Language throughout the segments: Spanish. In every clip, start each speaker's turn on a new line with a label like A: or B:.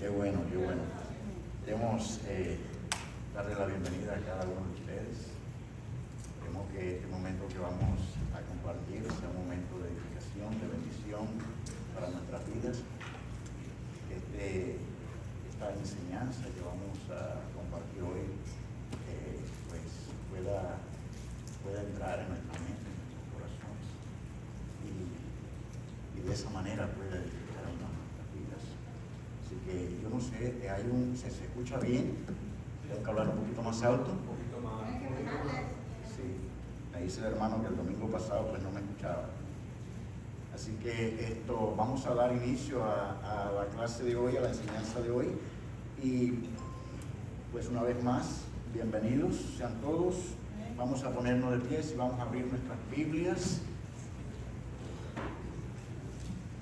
A: Qué bueno, qué bueno. Queremos darle la bienvenida a cada uno de ustedes. Queremos que este momento que vamos a compartir sea un momento de edificación, de bendición para nuestras vidas. Esta enseñanza que vamos a compartir hoy pues pueda entrar en nuestra mente, en nuestros corazones y de esa manera pueda edificar a nuestras vidas. Así que yo no sé, ¿se escucha bien? ¿Tengo que hablar un poquito más alto?
B: Un poquito más.
A: Sí, me dice el hermano que el domingo pasado pues no me escuchaba. Así que vamos a dar inicio a la clase de hoy, a la enseñanza de hoy. Y pues una vez más, bienvenidos sean todos. Vamos a ponernos de pies y vamos a abrir nuestras Biblias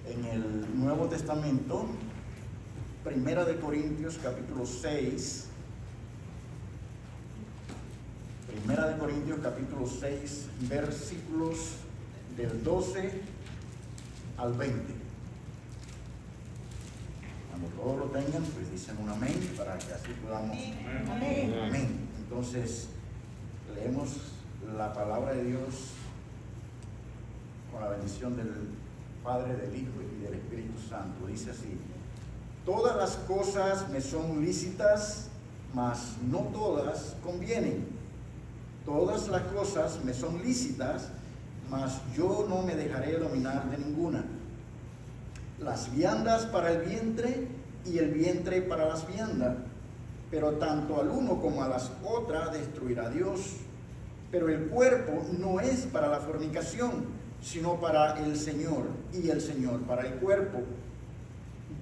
A: en el Nuevo Testamento, Primera de Corintios capítulo 6. Primera de Corintios capítulo 6, versículos del 12 al 20. Cuando todos lo tengan, pues dicen un amén para que así podamos.
C: Amén.
A: Amén. Entonces, leemos la palabra de Dios con la bendición del Padre, del Hijo y del Espíritu Santo. Dice así: todas las cosas me son lícitas, mas no todas convienen. Todas las cosas me son lícitas, mas yo no me dejaré dominar de ninguna. Las viandas para el vientre y el vientre para las viandas, pero tanto al uno como a las otras destruirá Dios. Pero el cuerpo no es para la fornicación, sino para el Señor, y el Señor para el cuerpo.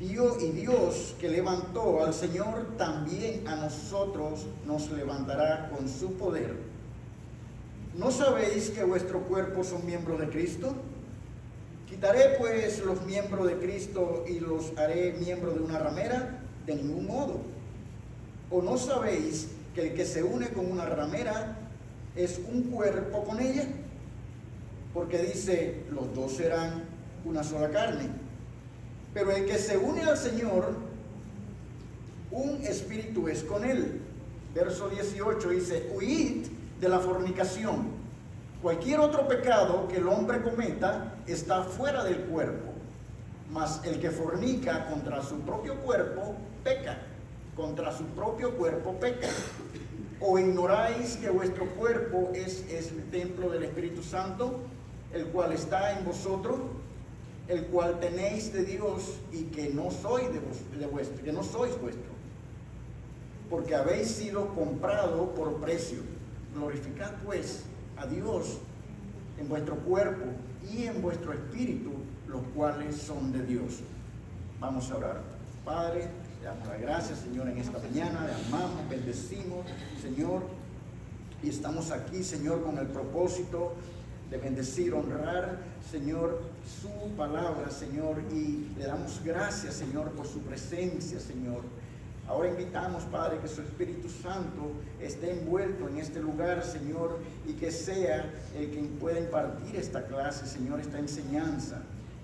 A: Dios que levantó al Señor, también a nosotros nos levantará con su poder. ¿No sabéis que vuestro cuerpo son miembros de Cristo? ¿Quitaré pues los miembros de Cristo y los haré miembros de una ramera? De ningún modo. ¿O no sabéis que el que se une con una ramera es un cuerpo con ella? Porque dice, los dos serán una sola carne. Pero el que se une al Señor, un espíritu es con él. Verso 18 dice, huid de la fornicación. Cualquier otro pecado que el hombre cometa está fuera del cuerpo, mas el que fornica contra su propio cuerpo peca. Contra su propio cuerpo peca. ¿O ignoráis que vuestro cuerpo es el templo del Espíritu Santo, el cual está en vosotros, el cual tenéis de Dios y que no sois vuestro, que no sois vuestro? Porque habéis sido comprado por precio. Glorificad pues a Dios en vuestro cuerpo y en vuestro espíritu, los cuales son de Dios. Vamos a orar. Padre, te damos las gracias, Señor, en esta mañana. Te amamos, bendecimos, Señor. Y estamos aquí, Señor, con el propósito de bendecir, honrar, Señor, su palabra, Señor. Y le damos gracias, Señor, por su presencia, Señor. Ahora invitamos, Padre, que su Espíritu Santo esté envuelto en este lugar, Señor, y que sea el que pueda impartir esta clase, Señor, esta enseñanza.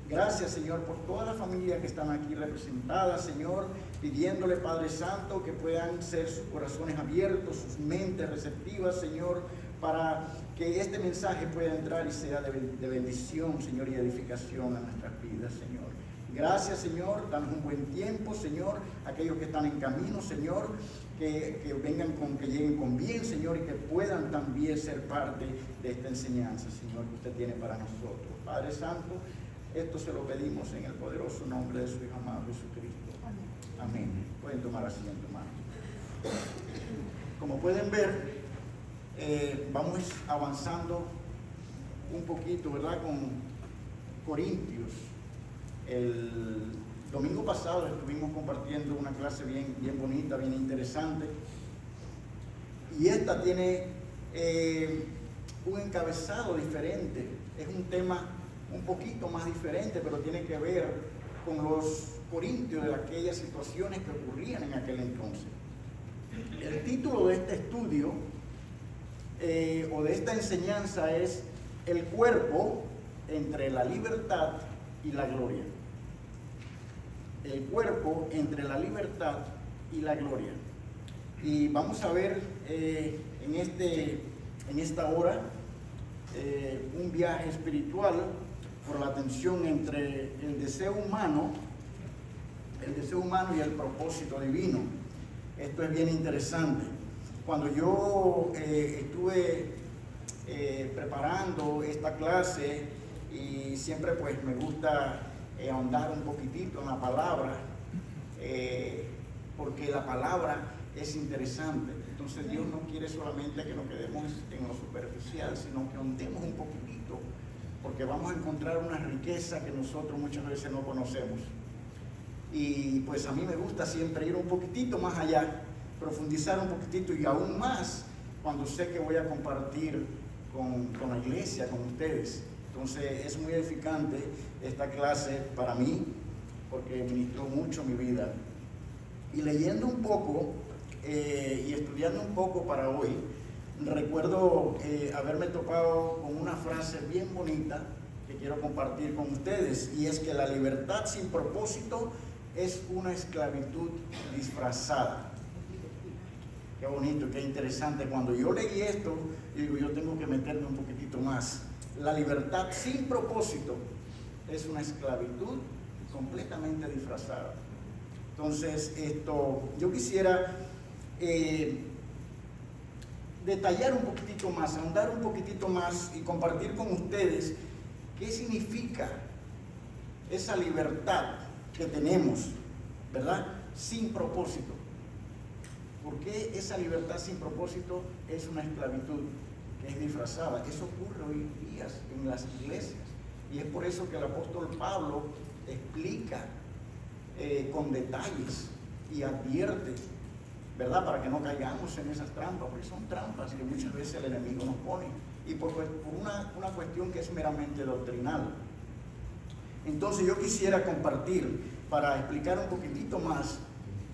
A: Gracias, Señor, por toda la familia que están aquí representadas, Señor, pidiéndole, Padre Santo, que puedan ser sus corazones abiertos, sus mentes receptivas, Señor, para que este mensaje pueda entrar y sea de bendición, Señor, y edificación a nuestras vidas, Señor. Gracias, Señor, danos un buen tiempo, Señor, aquellos que están en camino, Señor, que lleguen con bien, Señor, y que puedan también ser parte de esta enseñanza, Señor, que usted tiene para nosotros. Padre Santo, esto se lo pedimos en el poderoso nombre de su Hijo amado Jesucristo. Amén. Pueden tomar asiento, hermano. Como pueden ver, vamos avanzando un poquito, ¿verdad?, con Corintios. El domingo pasado estuvimos compartiendo una clase bien bonita, bien interesante, y esta tiene un encabezado diferente. Es un tema un poquito más diferente, pero tiene que ver con los corintios, de aquellas situaciones que ocurrían en aquel entonces. El título de este estudio o de esta enseñanza es El cuerpo entre la libertad y la gloria. el cuerpo entre la libertad y la gloria. Y vamos a ver en esta hora un viaje espiritual por la tensión entre el deseo humano y el propósito divino. Esto es bien interesante. Cuando yo estuve preparando esta clase, y siempre pues me gusta ahondar un poquitito en la palabra, porque la palabra es interesante. Entonces Dios no quiere solamente que nos quedemos en lo superficial, sino que ahondemos un poquitito, porque vamos a encontrar una riqueza que nosotros muchas veces no conocemos. Y pues a mí me gusta siempre ir un poquitito más allá, profundizar un poquitito y aún más cuando sé que voy a compartir con la iglesia, con ustedes. Entonces es muy edificante esta clase para mí, porque ministró mucho mi vida. Y leyendo un poco y estudiando un poco para hoy, recuerdo haberme topado con una frase bien bonita que quiero compartir con ustedes, y es que la libertad sin propósito es una esclavitud disfrazada. Qué bonito, qué interesante. Cuando yo leí esto, digo, yo tengo que meterme un poquitito más. La libertad sin propósito es una esclavitud completamente disfrazada. Entonces, yo quisiera detallar un poquitito más, ahondar un poquitito más y compartir con ustedes qué significa esa libertad que tenemos, ¿verdad? Sin propósito. ¿Por qué esa libertad sin propósito es una esclavitud que es disfrazada? Eso ocurre hoy en día en las iglesias, y es por eso que el apóstol Pablo explica con detalles y advierte, ¿verdad? Para que no caigamos en esas trampas, porque son trampas que muchas veces el enemigo nos pone, y por una cuestión que es meramente doctrinal. Entonces yo quisiera compartir, para explicar un poquitito más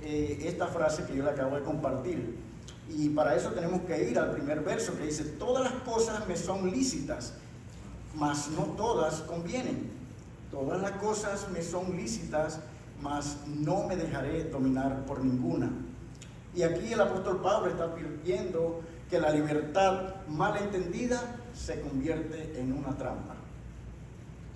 A: esta frase que yo le acabo de compartir, y para eso tenemos que ir al primer verso que dice: todas las cosas me son lícitas, mas no todas convienen. Todas las cosas me son lícitas, mas no me dejaré dominar por ninguna. Y aquí el apóstol Pablo está advirtiendo que la libertad mal entendida se convierte en una trampa.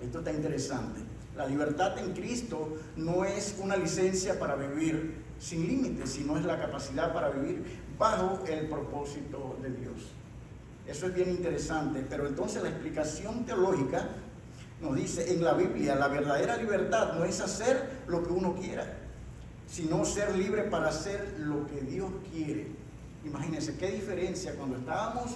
A: Esto está interesante. La libertad en Cristo no es una licencia para vivir sin límites, sino es la capacidad para vivir bajo el propósito de Dios. Eso es bien interesante. Pero entonces la explicación teológica nos dice en la Biblia: la verdadera libertad no es hacer lo que uno quiera, sino ser libre para hacer lo que Dios quiere. Imagínense qué diferencia cuando estábamos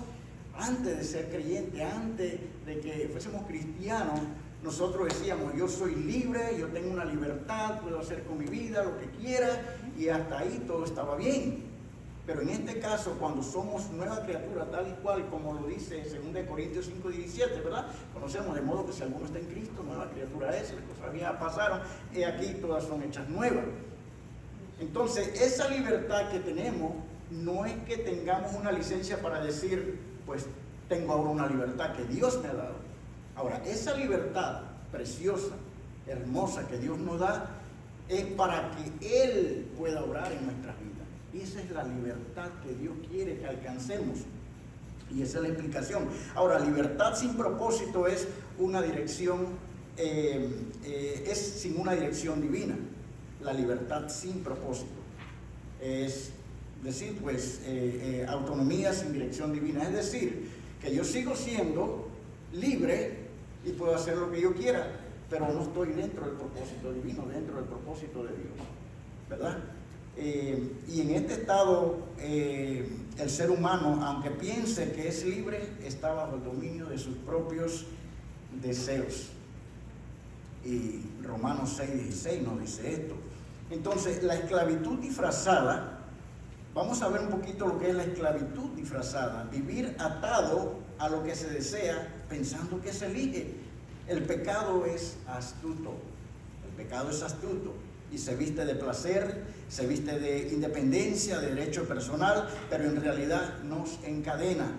A: antes de ser creyentes, antes de que fuésemos cristianos. Nosotros decíamos: yo soy libre, yo tengo una libertad, puedo hacer con mi vida lo que quiera, y hasta ahí todo estaba bien. Pero en este caso, cuando somos nueva criatura, tal y cual como lo dice 2 Corintios 5:17, ¿verdad? Conocemos, de modo que si alguno está en Cristo, nueva criatura es, las cosas viejas pasaron, y aquí todas son hechas nuevas. Entonces, esa libertad que tenemos no es que tengamos una licencia para decir, pues tengo ahora una libertad que Dios me ha dado. Ahora, esa libertad preciosa, hermosa que Dios nos da, es para que Él pueda obrar en nuestras vidas. Y esa es la libertad que Dios quiere que alcancemos. Y esa es la explicación. Ahora, libertad sin propósito es una dirección, es sin una dirección divina. La libertad sin propósito es decir, pues, autonomía sin dirección divina. Es decir, que yo sigo siendo libre y puedo hacer lo que yo quiera, pero no estoy dentro del propósito divino, dentro del propósito de Dios, ¿verdad? Y en este estado, el ser humano, aunque piense que es libre, está bajo el dominio de sus propios deseos. Y Romanos 6:16 nos dice esto. Entonces, la esclavitud disfrazada, vamos a ver un poquito lo que es la esclavitud disfrazada: vivir atado a lo que se desea, pensando que se elige. El pecado es astuto, y se viste de placer, se viste de independencia, de derecho personal, pero en realidad nos encadena.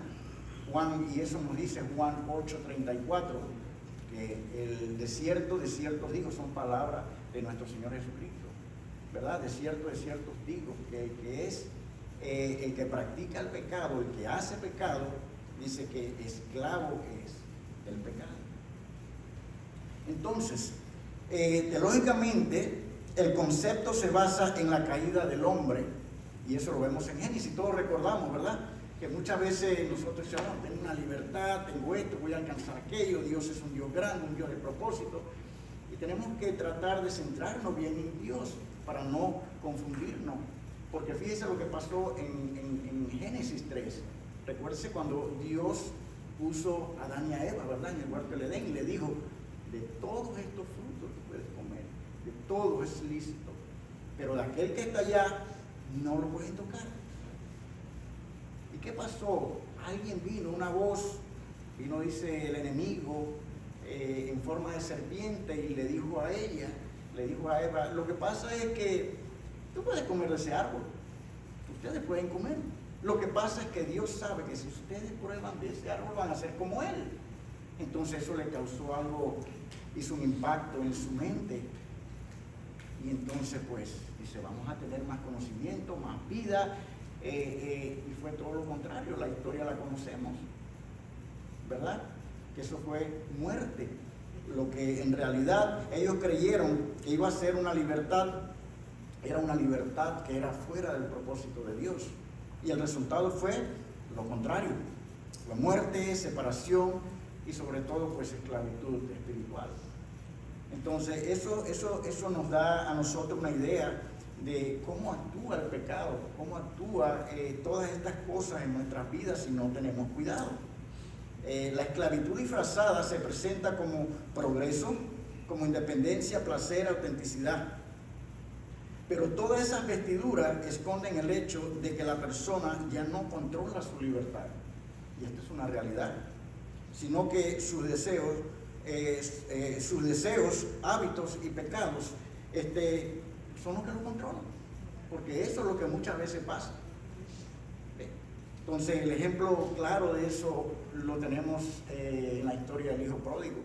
A: Y eso nos dice Juan 8:34, que el desierto dijo, son palabras de nuestro Señor Jesucristo. ¿verdad? De cierto os digo, que el que es, el que practica el pecado, el que hace pecado, dice que esclavo es del pecado. Entonces, teológicamente, el concepto se basa en la caída del hombre, y eso lo vemos en Génesis, todos recordamos, ¿verdad? Que muchas veces nosotros decimos, tengo una libertad, tengo esto, voy a alcanzar aquello, Dios es un Dios grande, un Dios de propósito, y tenemos que tratar de centrarnos bien en Dios para no confundirnos, porque fíjese lo que pasó en Génesis 3, recuérdese cuando Dios puso a Adán y a Eva, ¿verdad? En el huerto del Edén, y le dijo, de todos estos frutos tú puedes comer, de todo es lícito, pero de aquel que está allá no lo pueden tocar. ¿Y qué pasó? Alguien vino, una voz, vino, dice el enemigo, en forma de serpiente, y le dijo a ella, le dijo a Eva, lo que pasa es que tú puedes comer de ese árbol, ustedes pueden comer. Lo que pasa es que Dios sabe que si ustedes prueban de ese árbol van a ser como Él. Entonces eso le causó algo, hizo un impacto en su mente. Y entonces pues dice, vamos a tener más conocimiento, más vida. Y fue todo lo contrario, la historia la conocemos, ¿verdad? Que eso fue muerte. Lo que en realidad ellos creyeron que iba a ser una libertad, era una libertad que era fuera del propósito de Dios. Y el resultado fue lo contrario, fue muerte, separación y sobre todo pues esclavitud espiritual. Entonces eso nos da a nosotros una idea de cómo actúa el pecado, cómo actúa todas estas cosas en nuestras vidas si no tenemos cuidado. La esclavitud disfrazada se presenta como progreso, como independencia, placer, autenticidad. Pero todas esas vestiduras esconden el hecho de que la persona ya no controla su libertad. Y esto es una realidad. Sino que sus deseos, hábitos y pecados son los que lo controlan. Porque eso es lo que muchas veces pasa. Entonces el ejemplo claro de eso lo tenemos en la historia del hijo pródigo,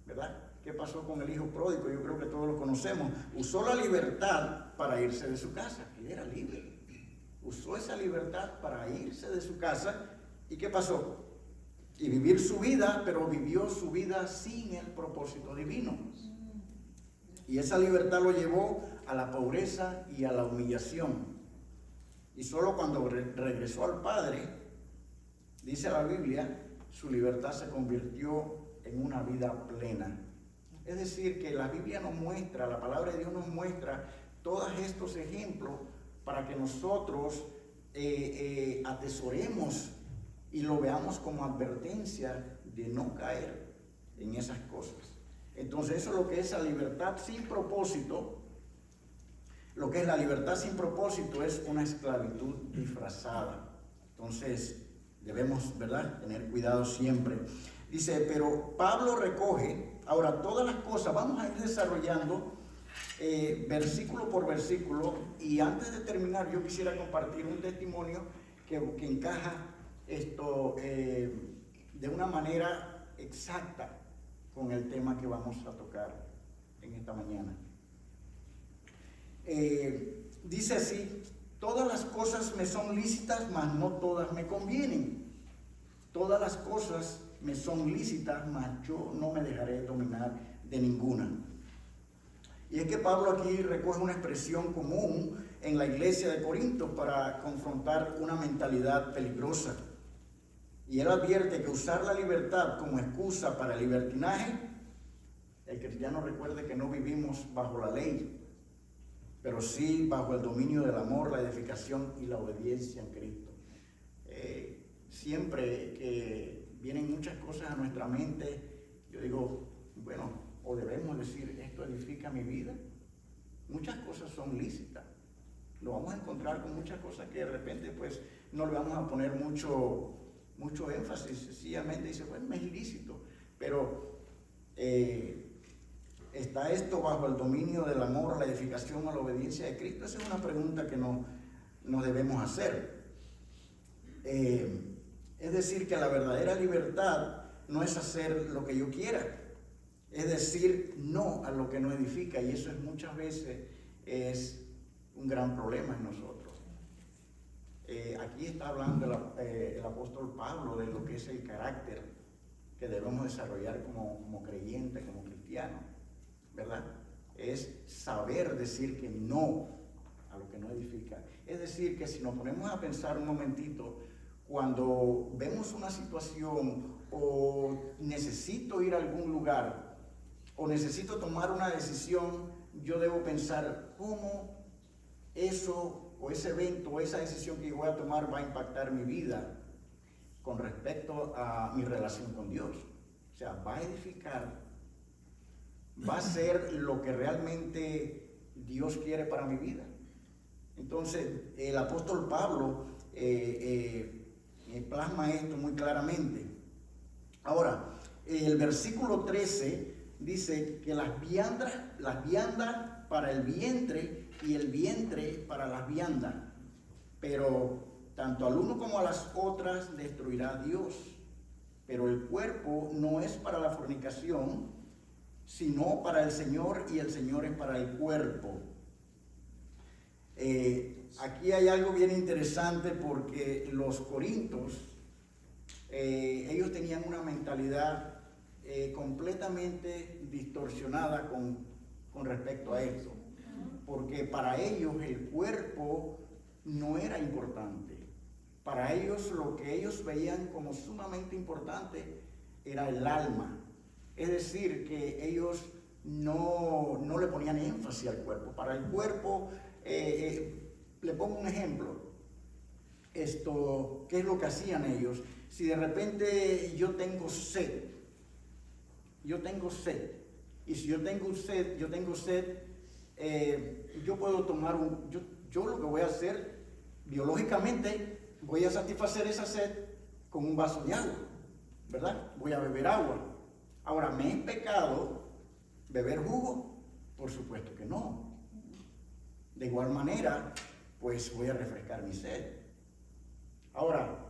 A: ¿verdad? ¿Qué pasó con el hijo pródigo? Yo creo que todos lo conocemos. Usó la libertad para irse de su casa. Él era libre. Usó esa libertad para irse de su casa. ¿Y qué pasó? Y vivir su vida, pero vivió su vida sin el propósito divino. Y esa libertad lo llevó a la pobreza y a la humillación. Y solo cuando regresó al Padre, dice la Biblia, su libertad se convirtió en una vida plena. Es decir, que la Biblia nos muestra, la palabra de Dios nos muestra todos estos ejemplos para que nosotros atesoremos y lo veamos como advertencia de no caer en esas cosas. Entonces eso es lo que es la libertad sin propósito. Lo que es la libertad sin propósito es una esclavitud disfrazada. Entonces debemos, ¿verdad?, tener cuidado siempre. Dice, pero Pablo recoge, ahora todas las cosas, vamos a ir desarrollando versículo por versículo, y antes de terminar yo quisiera compartir un testimonio que encaja esto de una manera exacta con el tema que vamos a tocar en esta mañana. Dice así, todas las cosas me son lícitas, mas no todas me convienen. Todas las cosas me son lícitas, mas yo no me dejaré dominar de ninguna. Y es que Pablo aquí recoge una expresión común en la iglesia de Corinto para confrontar una mentalidad peligrosa. Y él advierte que usar la libertad como excusa para el libertinaje, el cristiano recuerde que no vivimos bajo la ley, pero sí bajo el dominio del amor, la edificación y la obediencia en Cristo. Siempre que vienen muchas cosas a nuestra mente, yo digo, bueno, o debemos decir, esto edifica mi vida. Muchas cosas son lícitas. Lo vamos a encontrar con muchas cosas que de repente pues no le vamos a poner mucho énfasis. Sencillamente dice, bueno, es ilícito, pero ¿está esto bajo el dominio del amor, la edificación o la obediencia de Cristo? Esa es una pregunta que nos debemos hacer. Es decir, que la verdadera libertad no es hacer lo que yo quiera, es decir no a lo que no edifica, y eso es muchas veces es un gran problema en nosotros. Aquí está hablando el apóstol Pablo de lo que es el carácter que debemos desarrollar como creyentes, como cristianos, ¿verdad? Es saber decir que no a lo que no edifica. Es decir, que si nos ponemos a pensar un momentito, cuando vemos una situación o necesito ir a algún lugar o necesito tomar una decisión, yo debo pensar cómo eso o ese evento o esa decisión que yo voy a tomar va a impactar mi vida con respecto a mi relación con Dios. O sea, va a edificar, va a ser lo que realmente Dios quiere para mi vida. Entonces, el apóstol Pablo plasma esto muy claramente. Ahora, el versículo 13 dice que las viandas para el vientre y el vientre para las viandas, pero tanto al uno como a las otras destruirá Dios. Pero el cuerpo no es para la fornicación, sino para el Señor, y el Señor es para el cuerpo. Aquí hay algo bien interesante, porque los corintios, ellos tenían una mentalidad completamente distorsionada con respecto a esto, porque para ellos el cuerpo no era importante. Para ellos, lo que ellos veían como sumamente importante era el alma. Es decir, que ellos no le ponían énfasis al cuerpo. Para el cuerpo, le pongo un ejemplo. ¿Qué es lo que hacían ellos? Si de repente yo tengo sed, y si yo tengo sed, yo puedo tomar yo lo que voy a hacer, biológicamente, voy a satisfacer esa sed con un vaso de agua, ¿verdad? Voy a beber agua. Ahora, ¿me es pecado beber jugo? Por supuesto que no. De igual manera, pues voy a refrescar mi sed. Ahora,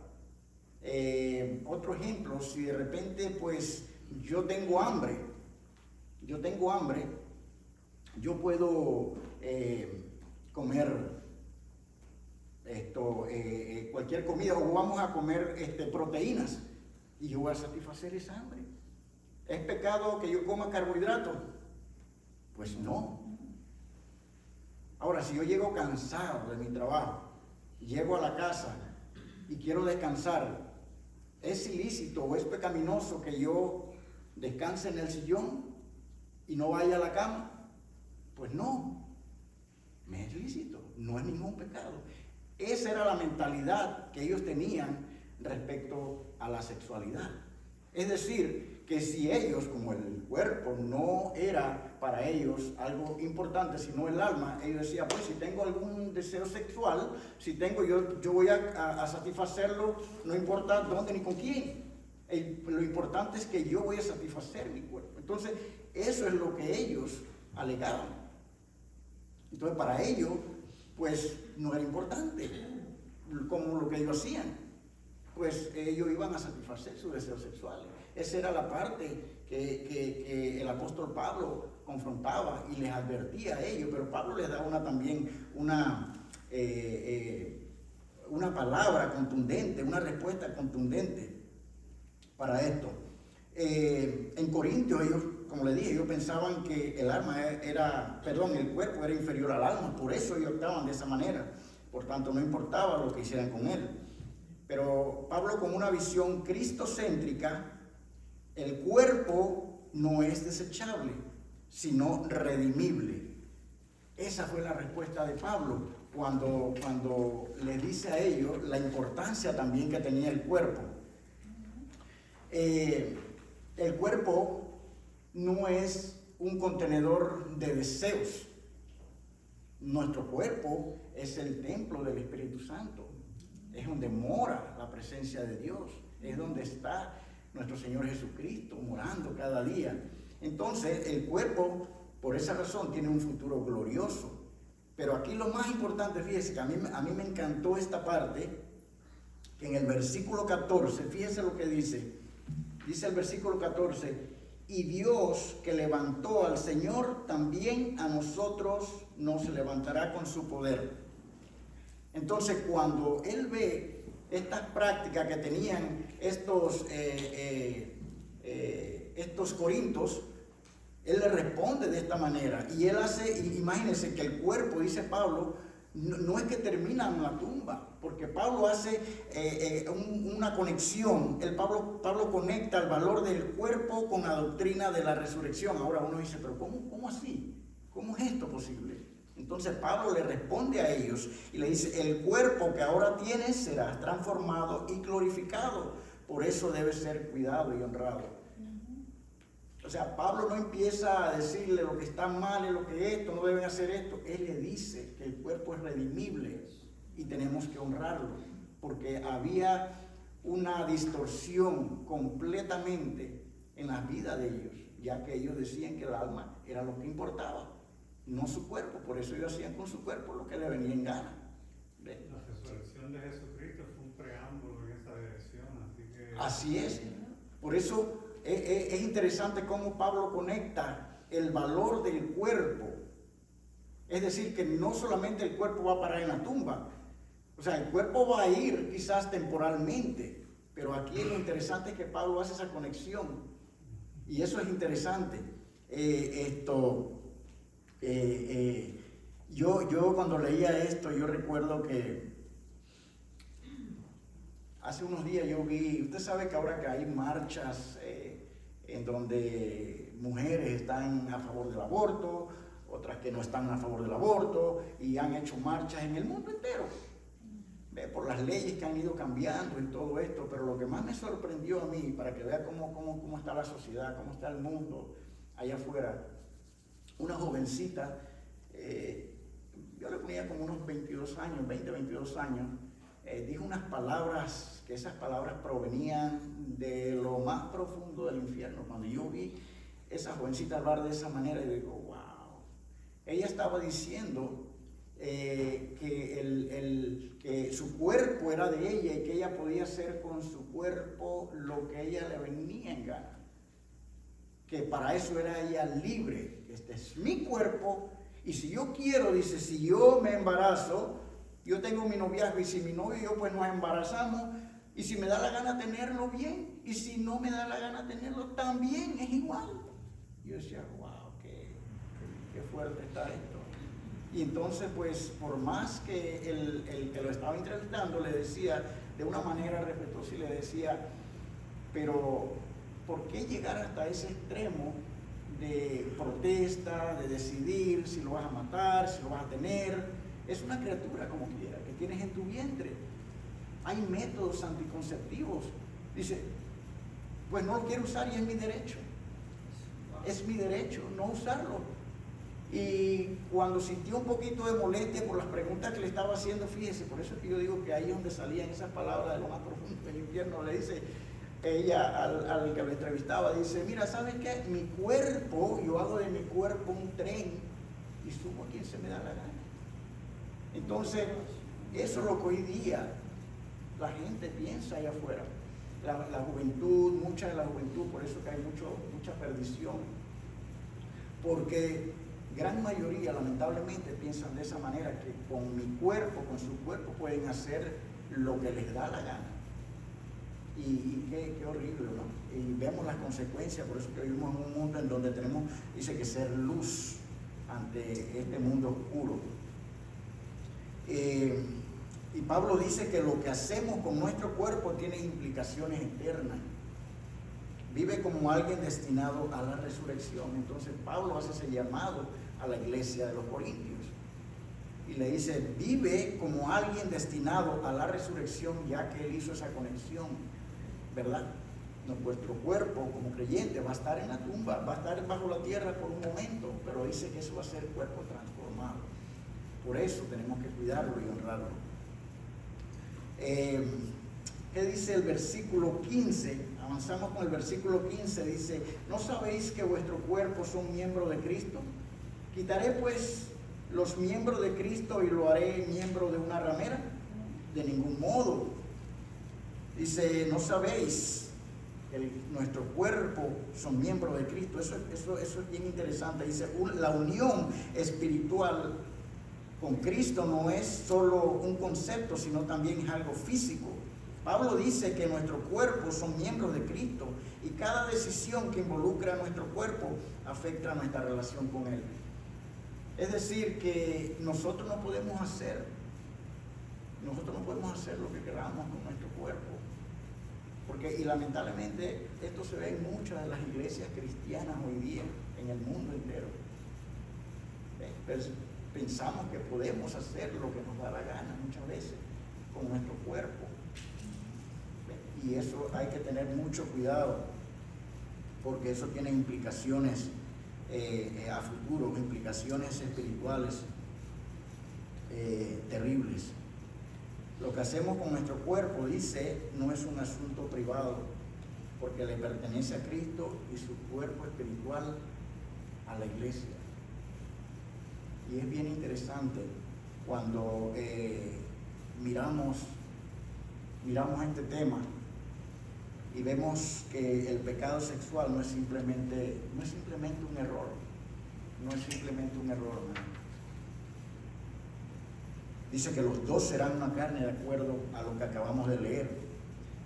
A: otro ejemplo, si de repente pues yo tengo hambre, yo puedo comer cualquier comida, o vamos a comer proteínas, y yo voy a satisfacer esa hambre. ¿Es pecado que yo coma carbohidratos? Pues no. Ahora, si yo llego cansado de mi trabajo, llego a la casa y quiero descansar, ¿es ilícito o es pecaminoso que yo descanse en el sillón y no vaya a la cama? Pues no, me es lícito, no es ningún pecado. Esa era la mentalidad que ellos tenían respecto a la sexualidad. Es decir, que si ellos, como el cuerpo no era para ellos algo importante, sino el alma, ellos decían, pues si tengo algún deseo sexual, yo voy a satisfacerlo, no importa dónde ni con quién. Lo importante es que yo voy a satisfacer mi cuerpo. Entonces, eso es lo que ellos alegaban. Entonces, para ellos, pues no era importante como lo que ellos hacían. Pues ellos iban a satisfacer sus deseos sexuales. Esa era la parte que el apóstol Pablo confrontaba y les advertía a ellos, pero Pablo les daba también una palabra contundente, una respuesta contundente para esto. En Corintios, ellos, como les dije, ellos pensaban que el cuerpo era inferior al alma, por eso ellos actuaban de esa manera. Por tanto, no importaba lo que hicieran con él. Pero Pablo, con una visión cristocéntrica, el cuerpo no es desechable, sino redimible. Esa fue la respuesta de Pablo cuando le dice a ellos la importancia también que tenía el cuerpo. El cuerpo no es un contenedor de deseos. Nuestro cuerpo es el templo del Espíritu Santo. Es donde mora la presencia de Dios. Es donde está nuestro Señor Jesucristo morando cada día. Entonces, el cuerpo, por esa razón, tiene un futuro glorioso. Pero aquí lo más importante, fíjese que a mí me encantó esta parte, que en el versículo 14, fíjese lo que dice. Dice el versículo 14, y Dios que levantó al Señor, también a nosotros nos levantará con su poder. Entonces, cuando él ve estas prácticas que tenían estos corintios, él le responde de esta manera. Y él hace, imagínense que el cuerpo, dice Pablo, no es que termina en la tumba, porque Pablo hace una conexión. Pablo conecta el valor del cuerpo con la doctrina de la resurrección. Ahora uno dice, pero ¿cómo así? ¿Cómo es esto posible? Entonces Pablo le responde a ellos y le dice, el cuerpo que ahora tienes será transformado y glorificado. Por eso debe ser cuidado y honrado. O sea, Pablo no empieza a decirle lo que está mal y lo que esto, no deben hacer esto. Él le dice que el cuerpo es redimible y tenemos que honrarlo, porque había una distorsión completamente en la vida de ellos, ya que ellos decían que el alma era lo que importaba, no su cuerpo. Por eso ellos hacían con su cuerpo lo que le venía en gana. ¿Ve?
B: La resurrección de Jesucristo fue un preámbulo en esa dirección, así que...
A: Así es. Por eso es interesante cómo Pablo conecta el valor del cuerpo. Es decir, que no solamente el cuerpo va a parar en la tumba. O sea, el cuerpo va a ir quizás temporalmente, pero aquí lo interesante es que Pablo hace esa conexión. Y eso es interesante. Yo cuando leía esto, yo recuerdo que hace unos días yo vi, usted sabe que ahora que hay marchas en donde mujeres están a favor del aborto, otras que no están a favor del aborto, y han hecho marchas en el mundo entero, por las leyes que han ido cambiando y todo esto. Pero lo que más me sorprendió a mí, para que vea cómo está la sociedad, cómo está el mundo allá afuera, una jovencita, yo le ponía como unos 22 años, 20, 22 años, dijo unas palabras, que esas palabras provenían de lo más profundo del infierno. Cuando yo vi esa jovencita hablar de esa manera, yo digo, wow. Ella estaba diciendo que su cuerpo era de ella y que ella podía hacer con su cuerpo lo que ella le venía en gana. Que para eso era ella libre. Este es mi cuerpo, y si yo quiero, dice, si yo me embarazo, yo tengo mi noviazgo, y si mi novio y yo pues nos embarazamos, y si me da la gana tenerlo, bien, y si no me da la gana tenerlo, también es igual. Yo decía, wow, qué fuerte está esto. Y entonces, pues, por más que el que lo estaba entrevistando le decía de una manera respetuosa, y le decía, pero ¿por qué llegar hasta ese extremo de protesta, de decidir si lo vas a matar, si lo vas a tener? Es una criatura como quiera, que tienes en tu vientre. Hay métodos anticonceptivos. Dice, pues no lo quiero usar y es mi derecho. Es mi derecho no usarlo. Y cuando sintió un poquito de molestia por las preguntas que le estaba haciendo, fíjese, por eso es que yo digo que ahí es donde salían esas palabras de lo más profundo del infierno. Le dice ella al que lo entrevistaba, dice, mira, ¿sabes qué? Mi cuerpo, yo hago de mi cuerpo un tren y subo a quien se me da la gana. Entonces, eso es lo que hoy día la gente piensa allá afuera. La juventud, mucha de la juventud, por eso que hay mucha perdición. Porque gran mayoría, lamentablemente, piensan de esa manera, que con mi cuerpo, con su cuerpo, pueden hacer lo que les da la gana. Y qué horrible, ¿no? Y vemos las consecuencias. Por eso que vivimos en un mundo en donde tenemos, dice, que ser luz ante este mundo oscuro. Y Pablo dice que lo que hacemos con nuestro cuerpo tiene implicaciones eternas. Vive como alguien destinado a la resurrección. Entonces Pablo hace ese llamado a la iglesia de los Corintios y le dice, vive como alguien destinado a la resurrección, ya que él hizo esa conexión, ¿verdad? Nuestro cuerpo como creyente va a estar en la tumba, va a estar bajo la tierra por un momento, pero dice que eso va a ser cuerpo transformado. Por eso tenemos que cuidarlo y honrarlo. ¿Qué dice el versículo 15? Avanzamos con el versículo 15. Dice, ¿no sabéis que vuestro cuerpo son miembros de Cristo? ¿Quitaré pues los miembros de Cristo y lo haré miembro de una ramera? De ningún modo. Dice, ¿no sabéis que nuestro cuerpo son miembros de Cristo? Eso es bien interesante. Dice, la unión espiritual con Cristo no es solo un concepto, sino también es algo físico. Pablo dice que nuestros cuerpos son miembros de Cristo y cada decisión que involucra a nuestro cuerpo afecta a nuestra relación con Él. Es decir, que nosotros no podemos hacer lo que queramos con nuestro cuerpo. Y lamentablemente esto se ve en muchas de las iglesias cristianas hoy día, en el mundo entero. Pensamos que podemos hacer lo que nos da la gana muchas veces con nuestro cuerpo. Y eso hay que tener mucho cuidado, porque eso tiene implicaciones a futuro, implicaciones espirituales terribles. Lo que hacemos con nuestro cuerpo, dice, no es un asunto privado, porque le pertenece a Cristo y su cuerpo espiritual a la iglesia. Y es bien interesante cuando miramos este tema y vemos que el pecado sexual no es simplemente un error, hermano. Dice que los dos serán una carne, de acuerdo a lo que acabamos de leer.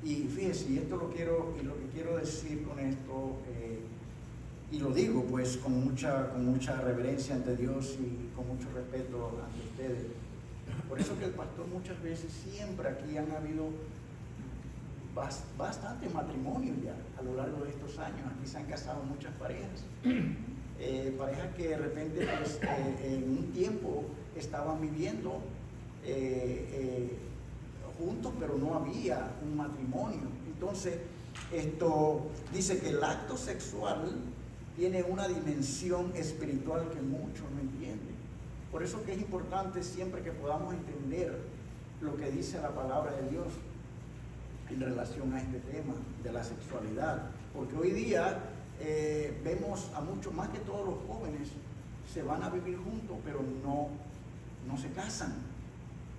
A: Y fíjese, y lo que quiero decir con esto, y lo digo pues con mucha reverencia ante Dios y con mucho respeto ante ustedes. Por eso que el pastor muchas veces, siempre aquí han habido bastantes matrimonios ya a lo largo de estos años. Aquí se han casado muchas parejas. Parejas que de repente pues, en un tiempo estaban viviendo juntos, pero no había un matrimonio. Entonces, esto dice que el acto sexual tiene una dimensión espiritual que muchos no entienden. Por eso que es importante siempre que podamos entender lo que dice la palabra de Dios en relación a este tema de la sexualidad. Porque hoy día vemos a muchos, más que todos los jóvenes, se van a vivir juntos, pero no se casan.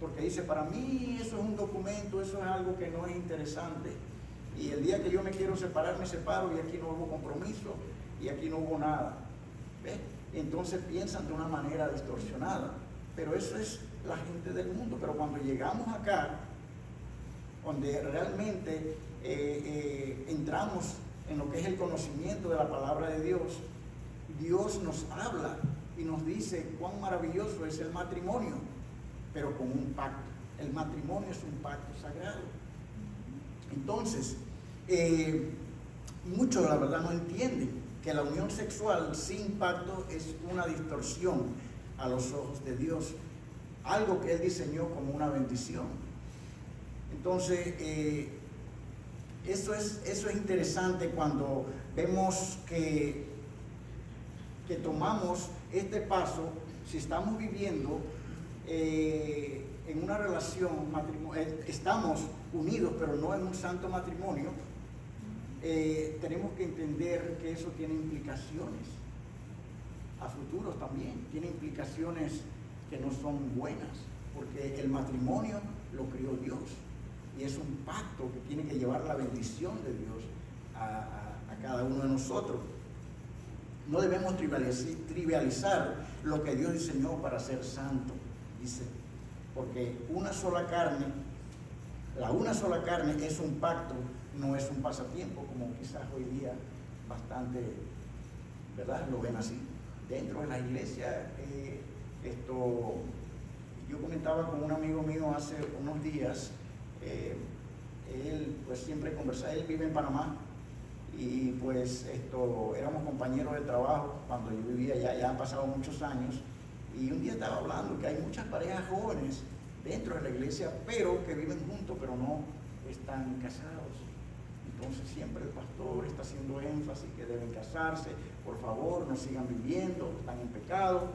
A: Porque dice, para mí eso es un documento, eso es algo que no es interesante. Y el día que yo me quiero separar, me separo y aquí no hubo compromiso y aquí no hubo nada. ¿Ves? Entonces piensan de una manera distorsionada. Pero eso es la gente del mundo. Pero cuando llegamos acá, donde realmente entramos en lo que es el conocimiento de la palabra de Dios, Dios nos habla y nos dice cuán maravilloso es el matrimonio, pero con un pacto. El matrimonio es un pacto sagrado. Entonces, muchos la verdad no entienden que la unión sexual sin pacto es una distorsión a los ojos de Dios, algo que Él diseñó como una bendición. Entonces, eso es interesante cuando vemos que tomamos este paso. Si estamos viviendo en una relación estamos unidos, pero no en un santo matrimonio, tenemos que entender que eso tiene implicaciones a futuro también, tiene implicaciones que no son buenas, porque el matrimonio lo crió Dios y es un pacto que tiene que llevar la bendición de Dios a cada uno de nosotros. No debemos trivializar lo que Dios diseñó para ser santo, dice, porque una sola carne es un pacto, no es un pasatiempo, como quizás hoy día bastante, ¿verdad?, lo ven así. Dentro de la iglesia, yo comentaba con un amigo mío hace unos días, él pues siempre conversaba, él vive en Panamá, y pues éramos compañeros de trabajo cuando yo vivía allá, ya han pasado muchos años, y un día estaba hablando que hay muchas parejas jóvenes dentro de la iglesia, pero que viven juntos, pero no están casados. Entonces siempre el pastor está haciendo énfasis que deben casarse, por favor, no sigan viviendo, están en pecado,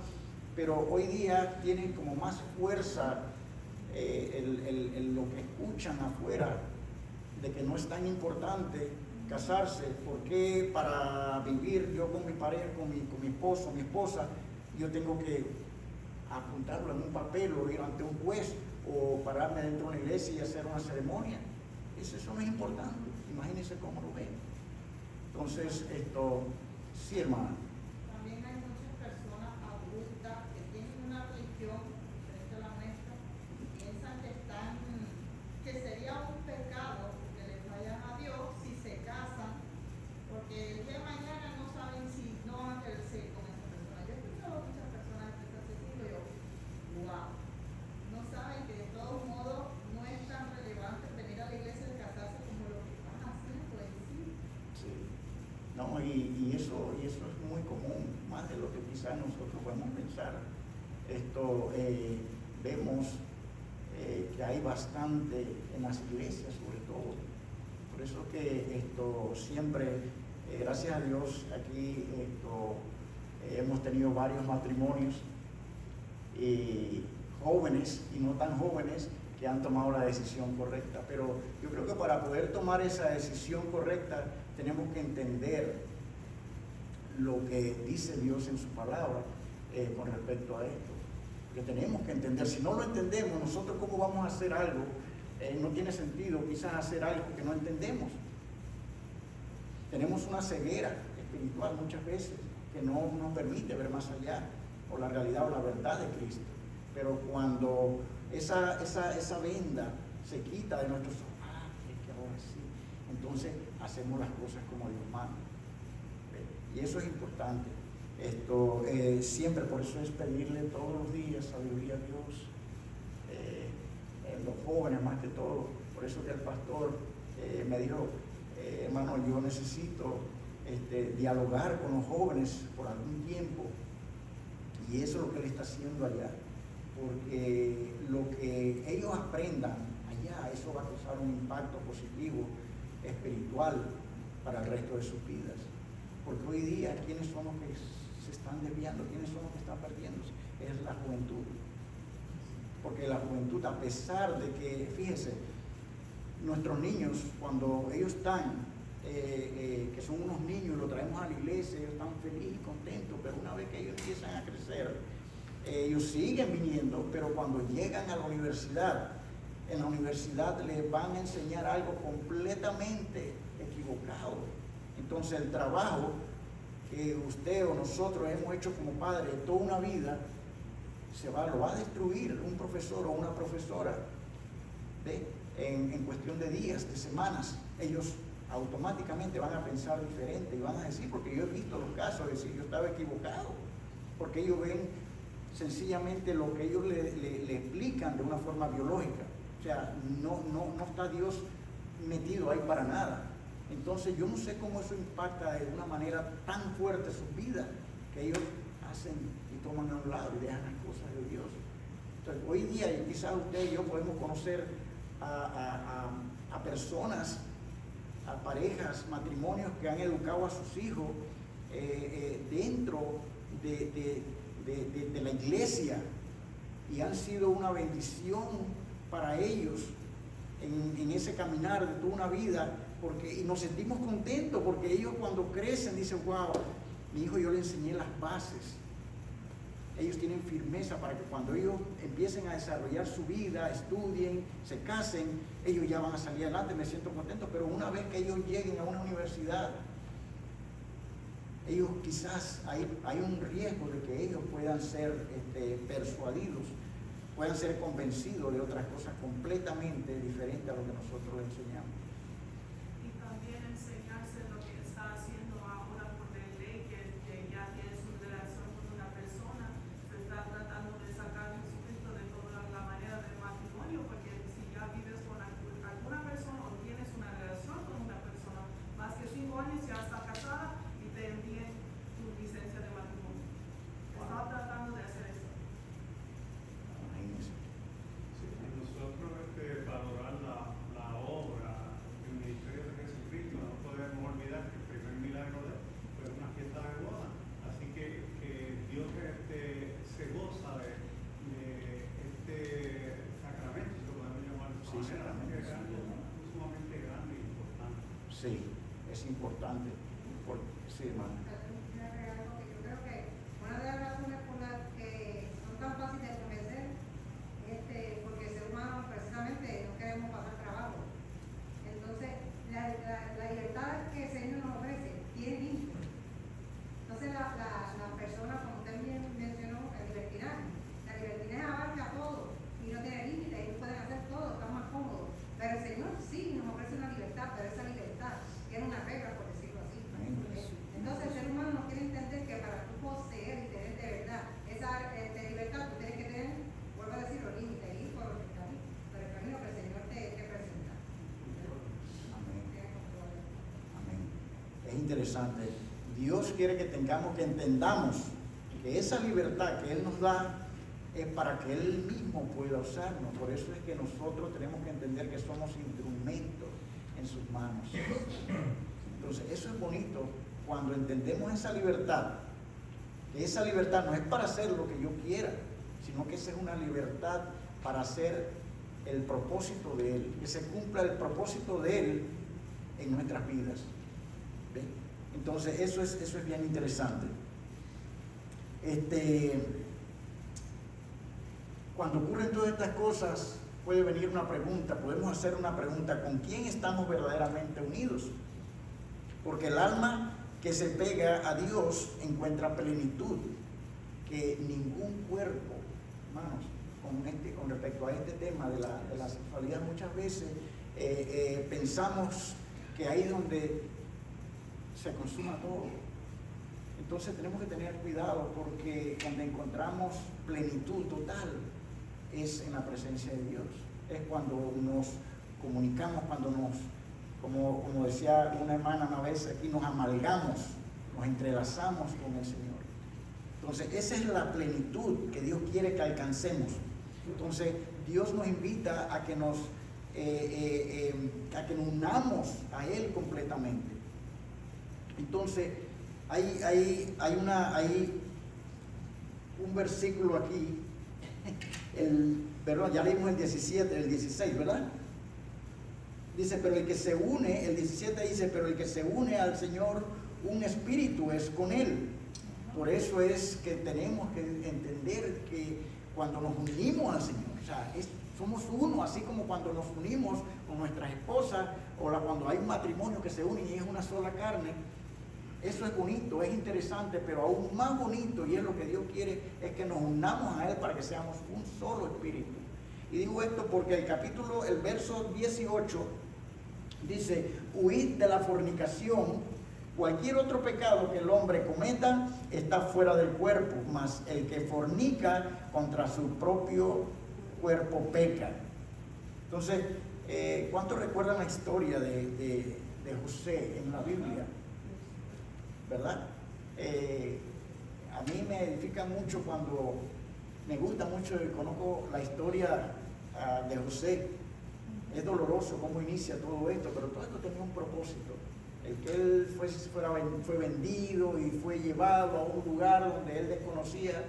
A: pero hoy día tienen como más fuerza lo que escuchan afuera, de que no es tan importante casarse, porque para vivir yo con mi pareja, con mi esposo, mi esposa, yo tengo que apuntarlo en un papel o ir ante un juez o pararme dentro de una iglesia y hacer una ceremonia. Eso no es importante, imagínense cómo lo ven. Entonces, sí, hermana.
C: También hay muchas personas adultas que tienen una religión,
A: y eso es muy común, más de lo que quizás nosotros podemos pensar. Vemos que hay bastante en las iglesias, sobre todo. Por eso que siempre, gracias a Dios, aquí hemos tenido varios matrimonios jóvenes y no tan jóvenes que han tomado la decisión correcta. Pero yo creo que para poder tomar esa decisión correcta tenemos que entender lo que dice Dios en su palabra con respecto a esto. Porque tenemos que entender, si no lo entendemos, nosotros cómo vamos a hacer algo, no tiene sentido quizás hacer algo que no entendemos. Tenemos una ceguera espiritual muchas veces que no nos permite ver más allá, o la realidad o la verdad de Cristo. Pero cuando esa venda se quita de nuestros ojos, es que ahora sí, entonces hacemos las cosas como Dios manda. Y eso es importante. Siempre, por eso es pedirle todos los días sabiduría a Dios, los jóvenes más que todo. Por eso que el pastor me dijo, hermano, yo necesito dialogar con los jóvenes por algún tiempo, y eso es lo que él está haciendo allá, porque lo que ellos aprendan allá, eso va a causar un impacto positivo, espiritual, para el resto de sus vidas. Porque hoy día, ¿quiénes son los que se están desviando? ¿Quiénes son los que están perdiéndose? Es la juventud. Porque la juventud, a pesar de que, fíjese, nuestros niños, cuando ellos están, que son unos niños y los traemos a la iglesia, ellos están felices y contentos, pero una vez que ellos empiezan a crecer, ellos siguen viniendo, pero cuando llegan a la universidad, en la universidad les van a enseñar algo completamente equivocado. Entonces el trabajo que usted o nosotros hemos hecho como padres toda una vida, lo va a destruir un profesor o una profesora en cuestión de días, de semanas. Ellos automáticamente van a pensar diferente y van a decir, porque yo he visto los casos de decir yo estaba equivocado, porque ellos ven sencillamente lo que ellos le explican de una forma biológica. O sea, no está Dios metido ahí para nada. Entonces yo no sé cómo eso impacta de una manera tan fuerte sus vidas, que ellos hacen y toman a un lado y dejan las cosas de Dios. Entonces hoy día, y quizás usted y yo podemos conocer a personas, a parejas, matrimonios que han educado a sus hijos dentro de la iglesia, y han sido una bendición para ellos en ese caminar de toda una vida, y nos sentimos contentos porque ellos cuando crecen dicen, wow, mi hijo yo le enseñé las bases. Ellos tienen firmeza para que cuando ellos empiecen a desarrollar su vida, estudien, se casen, ellos ya van a salir adelante, me siento contento. Pero una vez que ellos lleguen a una universidad, ellos quizás hay un riesgo de que ellos puedan ser persuadidos, puedan ser convencidos de otras cosas completamente diferentes a lo que nosotros les enseñamos.
C: Y también enseñarse lo que está haciendo ahora por la ley, que ya tienes una relación con una persona, se está tratando de sacar a Jesucristo de toda la manera del matrimonio, porque si ya vives con alguna persona o tienes una relación con una persona más que 5 años, ya está casada y te envíen tu licencia de matrimonio. Estaba tratando de hacer eso.
B: Nosotros valorar la obra, el ministerio de Jesucristo, no podemos olvidar que el primer milagro de él fue una fiesta de boda. Así que Dios se goza de este sacramento, si lo podemos llamar de esa manera, que es algo sumamente grande e importante.
A: Sí, es importante. Sí, hermano.
D: Yo creo que una de las razones por las que son tan fáciles de convencer porque el ser humano precisamente no queremos pasar trabajo. Entonces, la libertad que el Señor nos ofrece tiene límites. Entonces, la persona, como usted bien mencionó, el libertinaje. La libertinaje abarca todo y no tiene límites, ellos pueden hacer todo, están más cómodos. Pero el Señor sí nos ofrece una libertad, pero esa libertad tiene una regla, por decirlo así. Entonces, el ser humano no quiere entender que para tú poseer y tener de verdad esa libertad, tú tienes que tener, vuelvo a decir, los límites, ir por el camino que el Señor te presenta.
A: Amén. Amén. Es interesante. Dios quiere que entendamos que esa libertad que Él nos da es para que Él mismo pueda usarnos. Por eso es que nosotros tenemos que entender que somos instrumentos en sus manos. Entonces, eso es bonito cuando entendemos esa libertad. Que esa libertad no es para hacer lo que yo quiera, sino que esa es una libertad para hacer el propósito de Él, que se cumpla el propósito de Él en nuestras vidas. ¿Ven? Entonces, eso es bien interesante. Cuando ocurren todas estas cosas, puede venir una pregunta, podemos hacer una pregunta: ¿con quién estamos verdaderamente unidos? Porque el alma que se pega a Dios encuentra plenitud que ningún cuerpo, hermanos, con respecto a este tema de la sexualidad, muchas veces pensamos que ahí es donde se consuma todo. Entonces tenemos que tener cuidado, porque donde encontramos plenitud total es en la presencia de Dios. Es cuando nos comunicamos, cuando como decía una hermana una vez aquí, nos amalgamos, nos entrelazamos con el Señor. Entonces esa es la plenitud que Dios quiere que alcancemos. Entonces Dios nos invita a que nos unamos a Él completamente. Entonces hay un versículo aquí, perdón, ya leímos el 17, el 16, ¿verdad? Dice, pero el que se une, el 17 dice, pero el que se une al Señor, un espíritu es con Él. Por eso es que tenemos que entender que cuando nos unimos al Señor, o sea, somos uno, así como cuando nos unimos con nuestras esposas, o cuando hay un matrimonio que se une y es una sola carne. Eso es bonito, es interesante, pero aún más bonito, y es lo que Dios quiere, es que nos unamos a Él para que seamos un solo espíritu. Y digo esto porque el verso 18 dice: huid de la fornicación. Cualquier otro pecado que el hombre cometa está fuera del cuerpo, mas el que fornica contra su propio cuerpo peca. Entonces, ¿cuántos recuerdan la historia de José en la Biblia? ¿Verdad? A mí me edifica mucho cuando me gusta mucho, conozco la historia de José. Es doloroso cómo inicia todo esto, pero todo esto tenía un propósito. El que él fue vendido y fue llevado a un lugar donde él desconocía.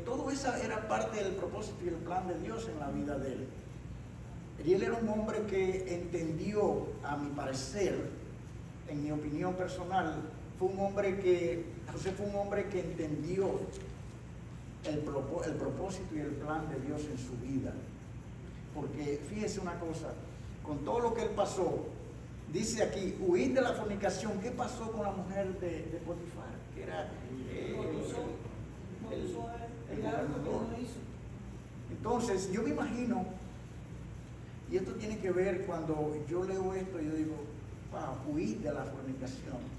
A: Todo eso era parte del propósito y el plan de Dios en la vida de él. Y él era un hombre que entendió, a mi parecer, en mi opinión personal, José fue un hombre que entendió el propósito y el plan de Dios en su vida. Porque fíjese una cosa, con todo lo que él pasó, dice aquí, huir de la fornicación. ¿Qué pasó con la mujer de Potifar? Que era el gobernador. Entonces, yo me imagino, y esto tiene que ver cuando yo leo esto, yo digo, huir de la fornicación.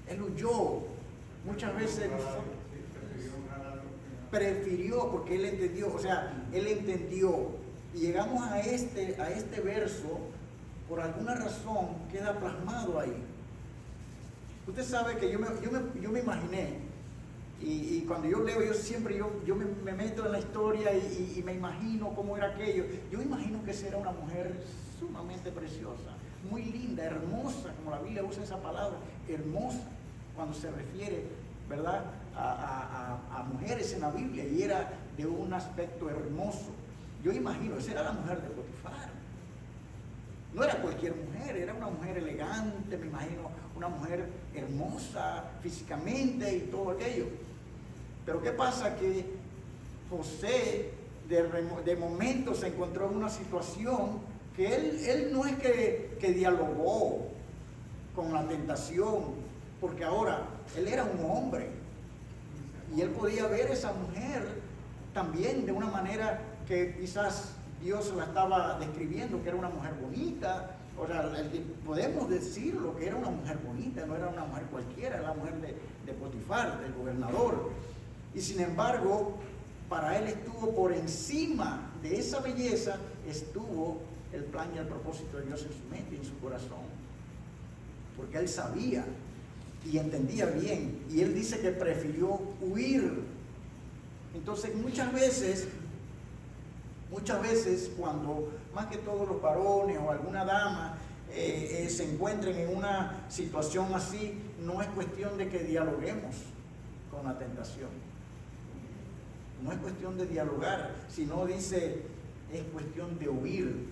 A: Él huyó. Muchas veces prefirió, porque él entendió, o sea, él entendió. Y llegamos a este verso, por alguna razón queda plasmado ahí. Usted sabe que yo me imaginé, y cuando yo leo, yo me meto en la historia y me imagino cómo era aquello. Yo me imagino que esa era una mujer sumamente preciosa, muy linda, hermosa, como la Biblia usa esa palabra, hermosa, cuando se refiere, ¿verdad?, a mujeres en la Biblia, y era de un aspecto hermoso. Yo imagino, esa era la mujer de Potifar. No era cualquier mujer, era una mujer elegante, me imagino, una mujer hermosa físicamente y todo aquello. Pero ¿qué pasa? Que José de momento se encontró en una situación que él no es que dialogó con la tentación, porque ahora él era un hombre y él podía ver a esa mujer también de una manera que quizás Dios la estaba describiendo, que era una mujer bonita. O sea, podemos decirlo, que era una mujer bonita, no era una mujer cualquiera, era la mujer de Potifar, del gobernador. Y sin embargo, para él estuvo por encima de esa belleza, estuvo el plan y el propósito de Dios en su mente y en su corazón. Porque él sabía y entendía bien. Y él dice que prefirió huir. Entonces muchas veces cuando más que todos los varones o alguna dama se encuentren en una situación así, no es cuestión de que dialoguemos con la tentación. No es cuestión de dialogar, sino dice, es cuestión de huir.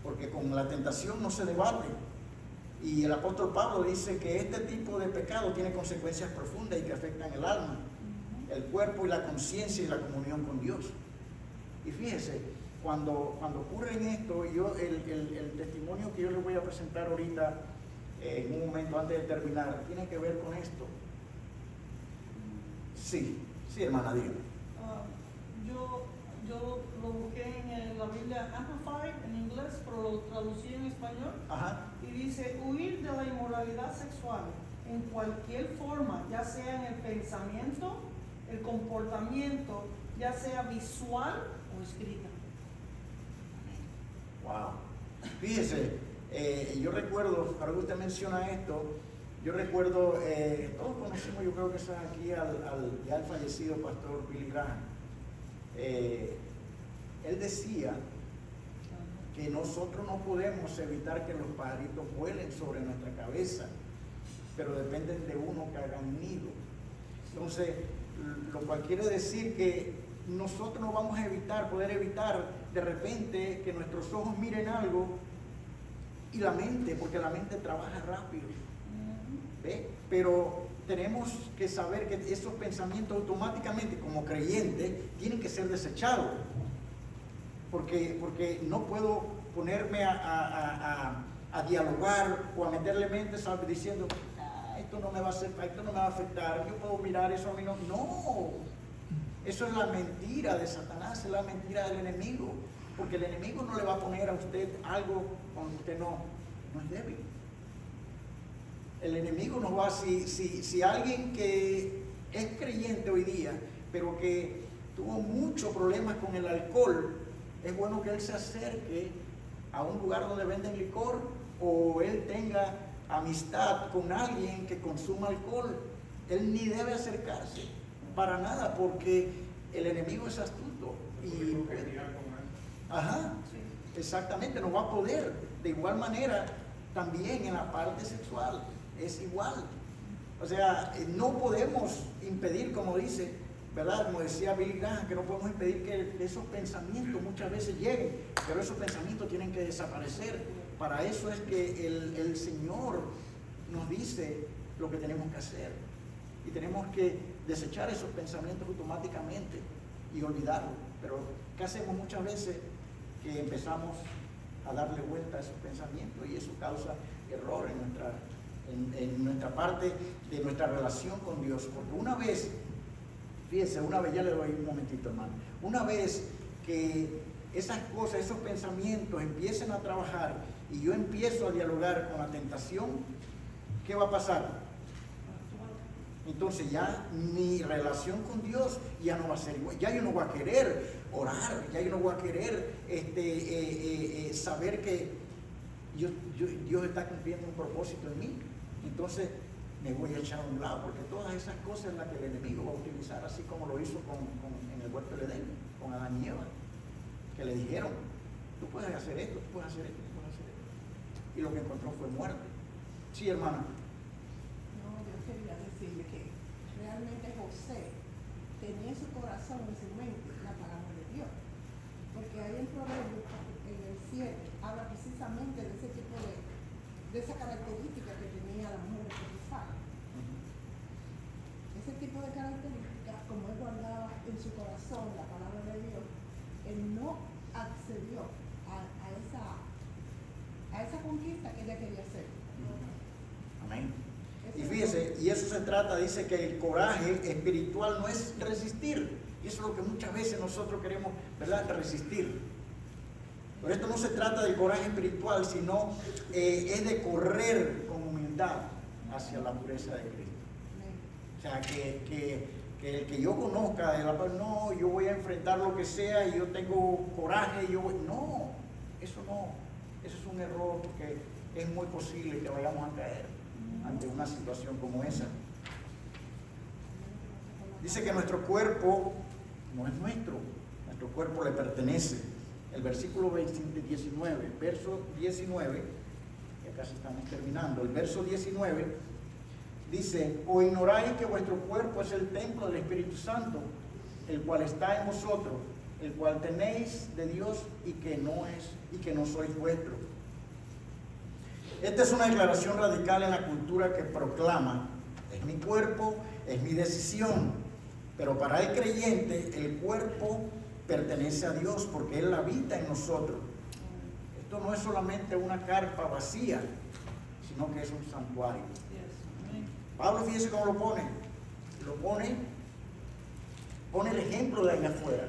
A: Porque con la tentación no se debate. Y el apóstol Pablo dice que este tipo de pecado tiene consecuencias profundas y que afectan el alma, el cuerpo y la conciencia y la comunión con Dios. Y fíjese, cuando ocurre en esto, el testimonio que yo les voy a presentar ahorita, en un momento antes de terminar, tiene que ver con esto. Sí, hermana, dígame.
E: Yo lo busqué en la Biblia Amplified en inglés, pero lo traducí en español.
A: Ajá.
E: Y dice, huir de la inmoralidad sexual en cualquier forma, ya sea en el pensamiento, el comportamiento, ya sea visual o escrita.
A: Wow. Fíjese, yo recuerdo, ahora que usted menciona esto, yo recuerdo, todos conocimos, yo creo que está aquí al ya fallecido pastor Billy Graham. Él decía que nosotros no podemos evitar que los pajaritos vuelen sobre nuestra cabeza, pero dependen de uno que hagan nido. Entonces, lo cual quiere decir que nosotros no vamos a poder evitar de repente que nuestros ojos miren algo y la mente, porque la mente trabaja rápido, ¿ve? Pero tenemos que saber que esos pensamientos automáticamente, como creyentes, tienen que ser desechados. Porque no puedo ponerme a dialogar o a meterle mente, ¿sabes? Diciendo, esto no me va a hacer, esto no me va a afectar, yo puedo mirar eso a mí. No, eso es la mentira de Satanás, es la mentira del enemigo. Porque el enemigo no le va a poner a usted algo cuando usted no es débil. El enemigo nos va, si alguien que es creyente hoy día, pero que tuvo muchos problemas con el alcohol, es bueno que él se acerque a un lugar donde venden licor o él tenga amistad con alguien que consuma alcohol. Él ni debe acercarse para nada, porque el enemigo es astuto. Ajá, exactamente, no va a poder. De igual manera, también en la parte sexual es igual. O sea, no podemos impedir, como dice, ¿verdad? Como decía Billy Graham, que no podemos impedir que esos pensamientos muchas veces lleguen, pero esos pensamientos tienen que desaparecer. Para eso es que el Señor nos dice lo que tenemos que hacer. Y tenemos que desechar esos pensamientos automáticamente y olvidarlos. Pero ¿qué hacemos muchas veces? Que empezamos a darle vuelta a esos pensamientos y eso causa error en nuestra parte de nuestra relación con Dios. Porque una vez, fíjense, ya le doy un momentito, hermano, una vez que esas cosas, esos pensamientos empiecen a trabajar y yo empiezo a dialogar con la tentación, ¿qué va a pasar? Entonces ya mi relación con Dios ya no va a ser igual. Ya yo no voy a querer orar, ya yo no voy a querer saber que Dios está cumpliendo un propósito en mí. Entonces me voy a echar a un lado, porque todas esas cosas son las que el enemigo va a utilizar, así como lo hizo en el huerto de Edén, con Adán y Eva, que le dijeron, tú puedes hacer esto, tú puedes hacer esto, tú puedes hacer esto. Y lo que encontró fue muerte. Sí, hermana.
F: Yo quería decirle que realmente José tenía en su corazón, en su mente, la palabra de Dios. Porque ahí en Proverbios, en el 7, habla precisamente de ese tipo de esa característica que tenía la mujer de Potifar. Ese tipo de características, como él guardaba en su corazón la palabra de Dios, él no accedió a esa conquista que ella quería hacer.
A: Amén. Y fíjese, y eso se trata, dice que el coraje espiritual no es resistir. Y eso es lo que muchas veces nosotros queremos, ¿verdad? Resistir. Pero esto no se trata del coraje espiritual, sino es de correr con humildad hacia la pureza de Cristo. O sea, que el que yo conozca, no, yo voy a enfrentar lo que sea y yo tengo coraje, no, eso es un error, porque es muy posible que vayamos a caer. ante una situación como esa. Dice que nuestro cuerpo no es nuestro cuerpo le pertenece. El versículo 19, verso 19, ya casi estamos terminando, el verso 19 dice: ¿O ignoráis que vuestro cuerpo es el templo del Espíritu Santo, el cual está en vosotros, el cual tenéis de Dios y que no sois vuestro? Esta es una declaración radical en la cultura que proclama: es mi cuerpo, es mi decisión. Pero para el creyente, el cuerpo pertenece a Dios porque Él habita en nosotros. Esto no es solamente una carpa vacía, sino que es un santuario. Pablo, fíjese cómo lo pone. Pone el ejemplo de allá afuera.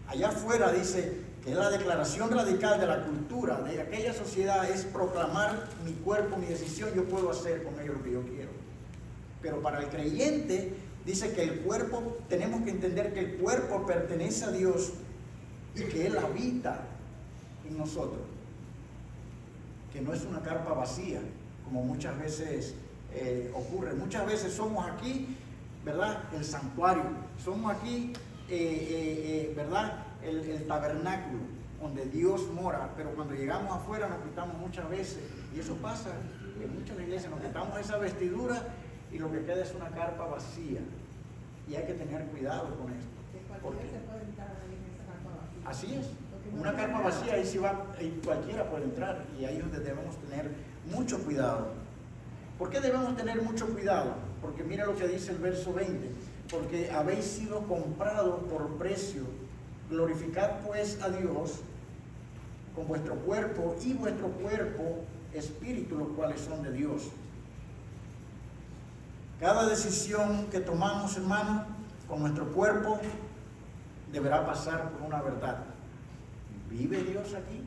A: Allá afuera dice que la declaración radical de la cultura de aquella sociedad es proclamar: mi cuerpo, mi decisión, yo puedo hacer con ello lo que yo quiero. Pero para el creyente dice que el cuerpo, tenemos que entender que el cuerpo pertenece a Dios y que Él habita en nosotros. Que no es una carpa vacía, como muchas veces ocurre. Muchas veces somos aquí, ¿verdad?, el santuario. Somos aquí, ¿verdad?, el tabernáculo donde Dios mora. Pero cuando llegamos afuera nos quitamos muchas veces, y eso pasa en muchas iglesias, nos quitamos esa vestidura y lo que queda es una carpa vacía. Y hay que tener cuidado con esto. Porque
F: se puede entrar ahí en esa carpa vacía.
A: así es. Una carpa vacía, ahí sí va, ahí cualquiera puede entrar. Y ahí es donde debemos tener mucho cuidado. ¿Por qué debemos tener mucho cuidado? Porque mira lo que dice el verso 20. Porque habéis sido comprados por precio. Glorificad pues a Dios con vuestro cuerpo y vuestro cuerpo espíritu, los cuales son de Dios. Cada decisión que tomamos, hermano, con nuestro cuerpo deberá pasar por una verdad. ¿Vive Dios aquí?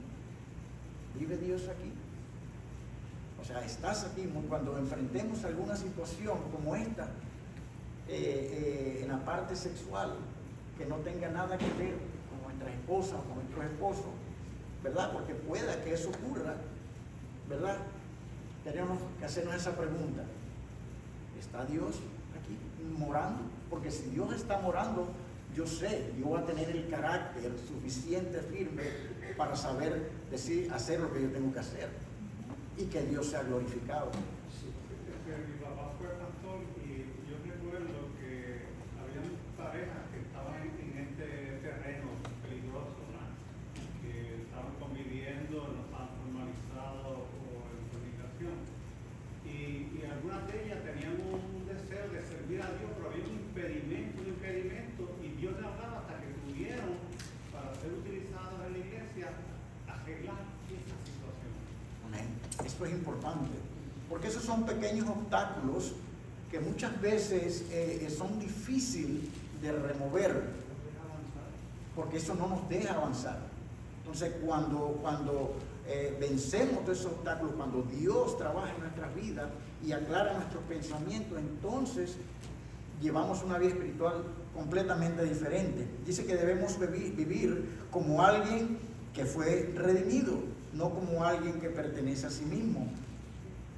A: ¿Vive Dios aquí? O sea, estás aquí. Cuando enfrentemos alguna situación como esta, en la parte sexual, que no tenga nada que ver con nuestra esposa o con nuestro esposo, ¿verdad? Porque pueda que eso ocurra, ¿verdad? Tenemos que hacernos esa pregunta: ¿está Dios aquí morando? Porque si Dios está morando, yo sé, yo voy a tener el carácter suficiente, firme, para saber hacer lo que yo tengo que hacer y que Dios sea glorificado.
B: Mi papá fue pastor y yo recuerdo que había parejas que estaban en este terreno peligroso, ¿no?, que estaban conviviendo, no estaban formalizados o en comunicación. Y algunas de ellas tenían un deseo de servir a Dios, pero había un impedimento, y Dios le hablaba hasta que tuvieron, para ser utilizados en la iglesia, arreglar esa situación.
A: Amén. Esto es importante, porque esos son pequeños obstáculos que muchas veces son difíciles de remover, porque eso no nos deja avanzar. Entonces, cuando vencemos todos esos obstáculos, cuando Dios trabaja en nuestras vidas y aclara nuestros pensamientos, entonces llevamos una vida espiritual completamente diferente. Dice que debemos vivir como alguien que fue redimido, no como alguien que pertenece a sí mismo.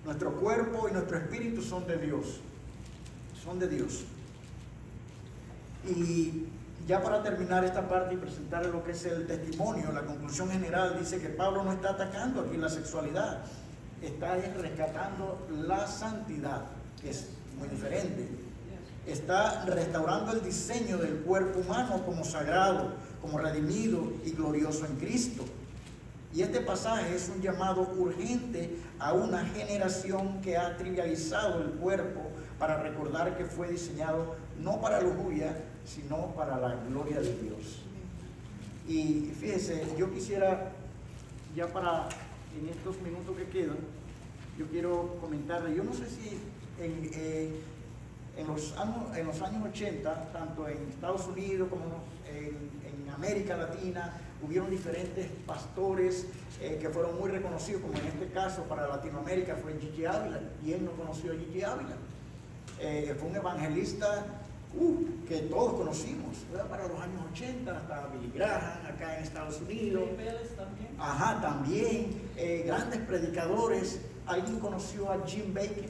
A: Nuestro cuerpo y nuestro espíritu son de Dios. Son de Dios. Y ya para terminar esta parte y presentar lo que es el testimonio, la conclusión general dice que Pablo no está atacando aquí la sexualidad, está rescatando la santidad, que es muy diferente. Está restaurando el diseño del cuerpo humano como sagrado, como redimido y glorioso en Cristo. Y este pasaje es un llamado urgente a una generación que ha trivializado el cuerpo para recordar que fue diseñado no para lujuria, sino para la gloria de Dios. Y fíjese, yo quisiera, ya en estos minutos que quedan, yo quiero comentarle, yo no sé si en los años 80, tanto en Estados Unidos como en América Latina, hubieron diferentes pastores que fueron muy reconocidos, como en este caso para Latinoamérica fue Gigi Ávila. Y él no conoció a Gigi Ávila. Fue un evangelista que todos conocimos, ¿verdad? Para los años 80, hasta Billy Graham acá en Estados Unidos.
E: También.
A: Ajá, también grandes predicadores. Alguien conoció a Jim Baker.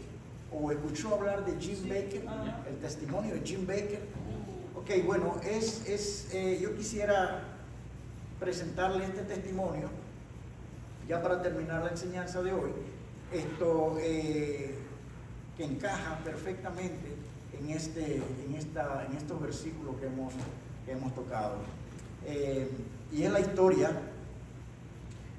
A: o escuchó hablar de Jim Bakker,
E: Ajá.
A: el testimonio de Jim Bakker? Ok, bueno, yo quisiera presentarle este testimonio, ya para terminar la enseñanza de hoy, que encaja perfectamente en estos versículos que hemos tocado. Y es la historia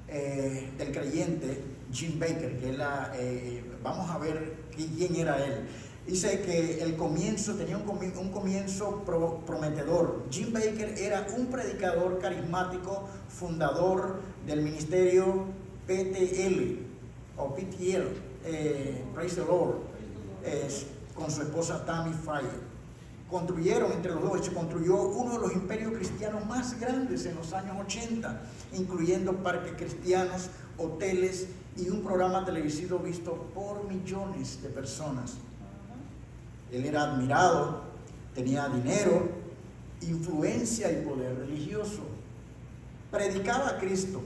A: del creyente Jim Bakker, que vamos a ver quién era él. Dice que el comienzo tenía un comienzo prometedor. Jim Bakker era un predicador carismático, fundador del ministerio PTL, Praise the Lord, con su esposa Tammy Faye. Construyeron entre los dos, se construyó uno de los imperios cristianos más grandes en los años 80, incluyendo parques cristianos, hoteles y un programa televisivo visto por millones de personas. Él era admirado, tenía dinero, influencia y poder religioso. Predicaba a Cristo,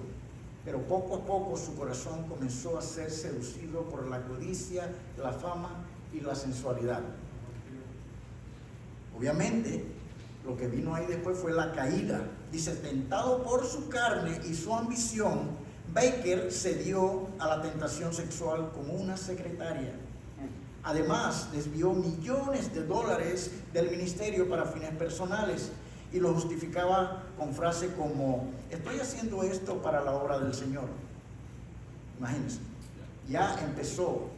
A: pero poco a poco su corazón comenzó a ser seducido por la codicia, la fama y la sensualidad. Obviamente, lo que vino ahí después fue la caída. Dice, tentado por su carne y su ambición, Bakker cedió a la tentación sexual como una secretaria. Además, desvió millones de dólares del ministerio para fines personales y lo justificaba con frases como, estoy haciendo esto para la obra del Señor. Imagínense, ya empezó,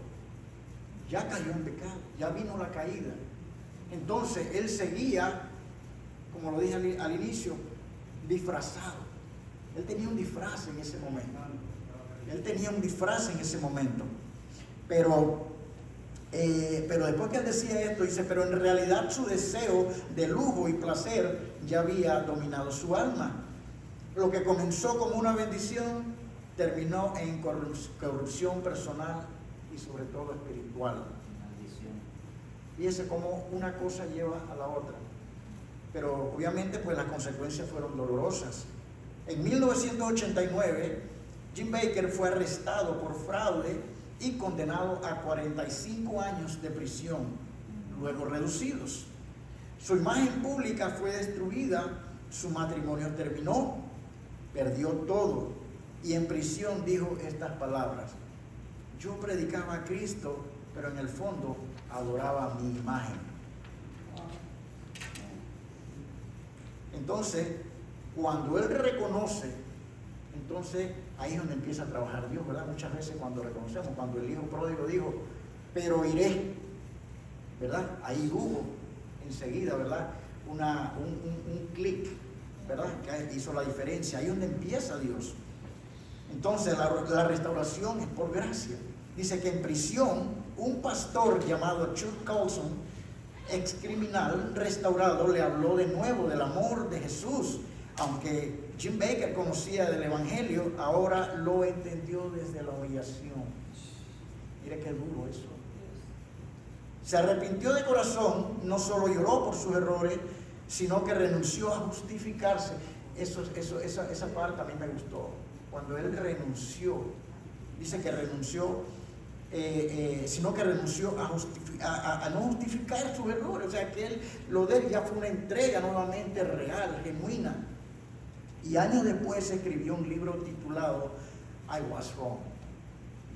A: ya cayó en pecado, ya vino la caída. Entonces, él seguía, como lo dije al inicio, disfrazado. Él tenía un disfraz en ese momento. Pero después que él decía esto, dice, pero en realidad su deseo de lujo y placer ya había dominado su alma. Lo que comenzó como una bendición terminó en corrupción personal y sobre todo espiritual. Fíjese cómo una cosa lleva a la otra. Pero obviamente pues las consecuencias fueron dolorosas. En 1989, Jim Bakker fue arrestado por fraude y condenado a 45 años de prisión, luego reducidos. Su imagen pública fue destruida, su matrimonio terminó, perdió todo y en prisión dijo estas palabras: yo predicaba a Cristo, pero en el fondo adoraba mi imagen. Entonces, cuando él reconoce, entonces ahí es donde empieza a trabajar Dios, ¿verdad? Muchas veces cuando reconocemos, cuando el hijo pródigo dijo, pero iré, ¿verdad? Ahí hubo enseguida, ¿verdad? Un clic, ¿verdad? Que hizo la diferencia. Ahí es donde empieza Dios. Entonces la restauración es por gracia. Dice que en prisión un pastor llamado Chuck Colson, ex criminal restaurado, le habló de nuevo del amor de Jesús. Aunque Jim Bakker conocía del Evangelio, ahora lo entendió desde la humillación. Mire qué duro eso. Se arrepintió de corazón, no solo lloró por sus errores, sino que renunció a justificarse. Esa parte a mí me gustó. Cuando él renunció, dice que renunció, sino que renunció a no justificar sus errores. O sea que lo de él ya fue una entrega nuevamente real, genuina. Y años después escribió un libro titulado I Was Wrong.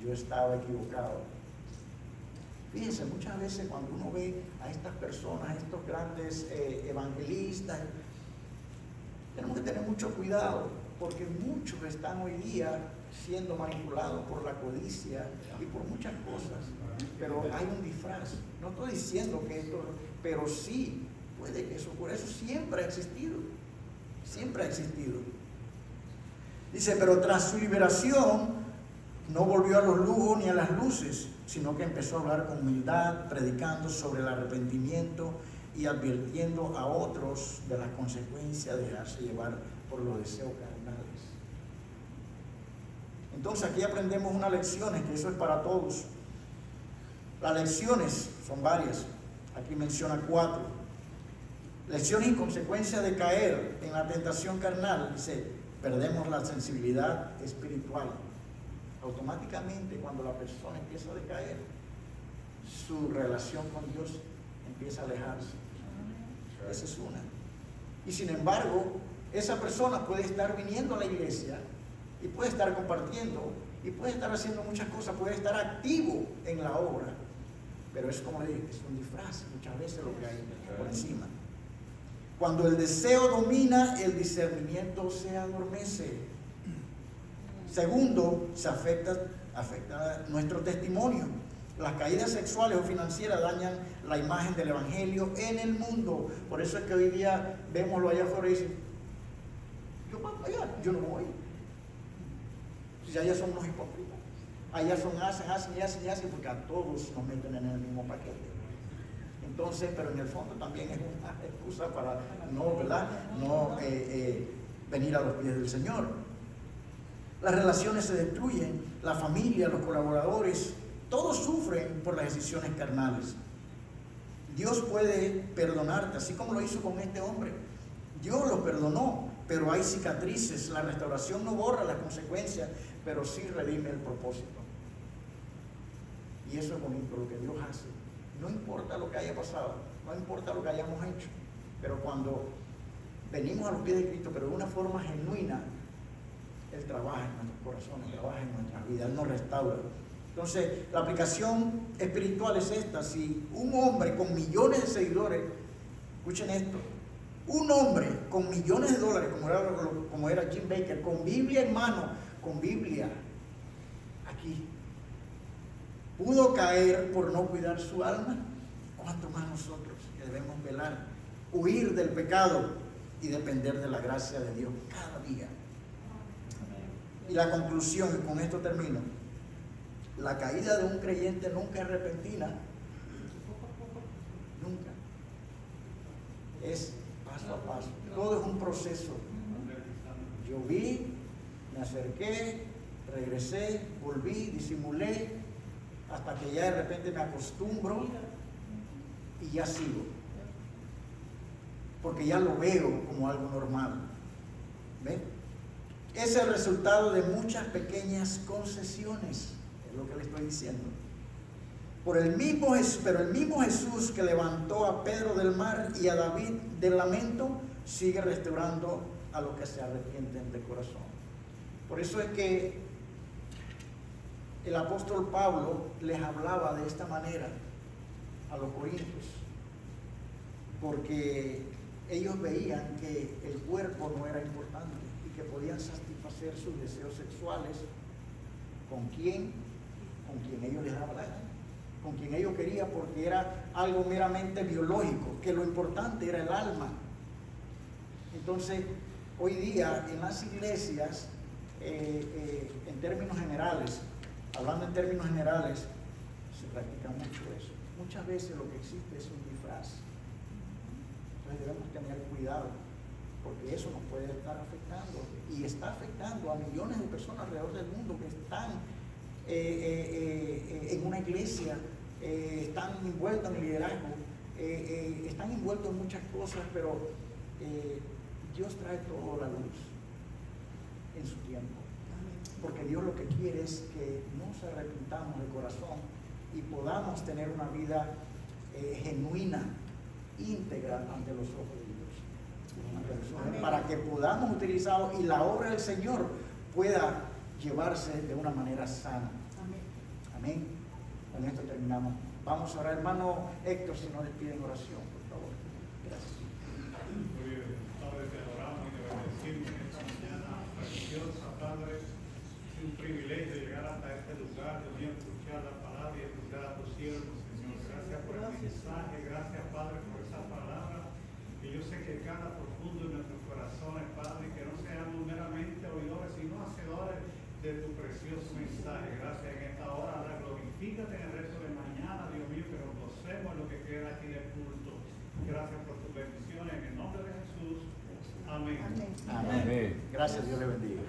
A: Yo estaba equivocado. Fíjense, muchas veces cuando uno ve a estas personas, a estos grandes evangelistas, tenemos que tener mucho cuidado, porque muchos están hoy día siendo manipulados por la codicia y por muchas cosas. Pero hay un disfraz. No estoy diciendo que esto, pero sí puede que eso, por eso siempre ha existido. Siempre ha existido. Dice, pero tras su liberación no volvió a los lujos ni a las luces, sino que empezó a hablar con humildad, predicando sobre el arrepentimiento y advirtiendo a otros de las consecuencias de dejarse llevar por los deseos carnales. Entonces aquí aprendemos unas lecciones, que eso es para todos. Las lecciones son varias. Aquí menciona 4. Lecciones y consecuencias de caer en la tentación carnal. Dice, perdemos la sensibilidad espiritual. Automáticamente cuando la persona empieza a decaer, su relación con Dios empieza a alejarse. Esa es una. Y sin embargo, esa persona puede estar viniendo a la iglesia y puede estar compartiendo y puede estar haciendo muchas cosas, puede estar activo en la obra, pero es como le dije, es un disfraz muchas veces lo que hay por encima. Cuando el deseo domina, el discernimiento se adormece. Segundo, se afecta nuestro testimonio. Las caídas sexuales o financieras dañan la imagen del evangelio en el mundo. Por eso es que hoy día vemoslo allá afuera y dicen, yo voy para allá, yo no voy. Si allá son unos hipócritas. Allá hacen, porque a todos nos meten en el mismo paquete. Entonces, pero en el fondo también es una excusa para no, ¿verdad? No venir a los pies del Señor. Las relaciones se destruyen, la familia, los colaboradores, todos sufren por las decisiones carnales. Dios puede perdonarte, así como lo hizo con este hombre. Dios lo perdonó, pero hay cicatrices. La restauración no borra las consecuencias, pero sí redime el propósito. Y eso es bonito, lo que Dios hace. No importa lo que haya pasado, no importa lo que hayamos hecho, pero cuando venimos a los pies de Cristo, pero de una forma genuina, Él trabaja en nuestros corazones, trabaja en nuestras vidas, Él nos restaura. Entonces, la aplicación espiritual es esta: si un hombre con millones de seguidores, escuchen esto, un hombre con millones de dólares, como era Jim Baker, con Biblia en mano, con Biblia aquí, pudo caer por no cuidar su alma, ¿cuánto más nosotros que debemos velar, huir del pecado y depender de la gracia de Dios cada día? Y la conclusión, y con esto termino, la caída de un creyente nunca es repentina, nunca, es paso a paso, todo es un proceso. Yo vi, me acerqué, regresé, volví, disimulé, hasta que ya de repente me acostumbro y ya sigo, porque ya lo veo como algo normal. ¿Ven? Es el resultado de muchas pequeñas concesiones, es lo que le estoy diciendo. Pero el mismo Jesús que levantó a Pedro del mar y a David del lamento, sigue restaurando a los que se arrepienten de corazón. Por eso es que el apóstol Pablo les hablaba de esta manera a los corintios, porque ellos veían que el cuerpo no era importante y que podían satisfacer sus deseos sexuales con quien ellos les daba la gana, con quien ellos querían, porque era algo meramente biológico, que lo importante era el alma. Entonces, hoy día en las iglesias, en términos generales, hablando en términos generales, se practica mucho eso. Muchas veces lo que existe es un disfraz. Entonces debemos tener cuidado, porque eso nos puede estar afectando y está afectando a millones de personas alrededor del mundo que están en una iglesia, están envueltos en el liderazgo, están envueltos en muchas cosas, pero Dios trae todo a la luz en su tiempo. Porque Dios lo que quiere es que nos arrepintamos de corazón y podamos tener una vida genuina, íntegra ante los ojos de Dios, para que podamos utilizarlo y la obra del Señor pueda llevarse de una manera sana. Amén. Con esto terminamos. Vamos a orar, hermano Héctor, si nos despiden oración, por favor. Gracias.
B: Muy bien, Padre, te adoramos y te bendecimos en esta mañana preciosa, Padre. Es un privilegio llegar hasta este lugar, Dios mío, escuchar la palabra y escuchar a tus siervos, Señor. Gracias por el mensaje, gracias, Padre, por esa palabra. Y yo sé que cada profundo en nuestros corazones, Padre, que no seamos meramente oidores, sino hacedores de tu precioso mensaje. Gracias en esta hora, ahora glorifícate en el resto de mañana, Dios mío, que nos gocemos en lo que queda aquí del culto. Gracias por tus bendiciones, en el nombre de Jesús. Amén.
A: Amén. Gracias, Dios le bendiga.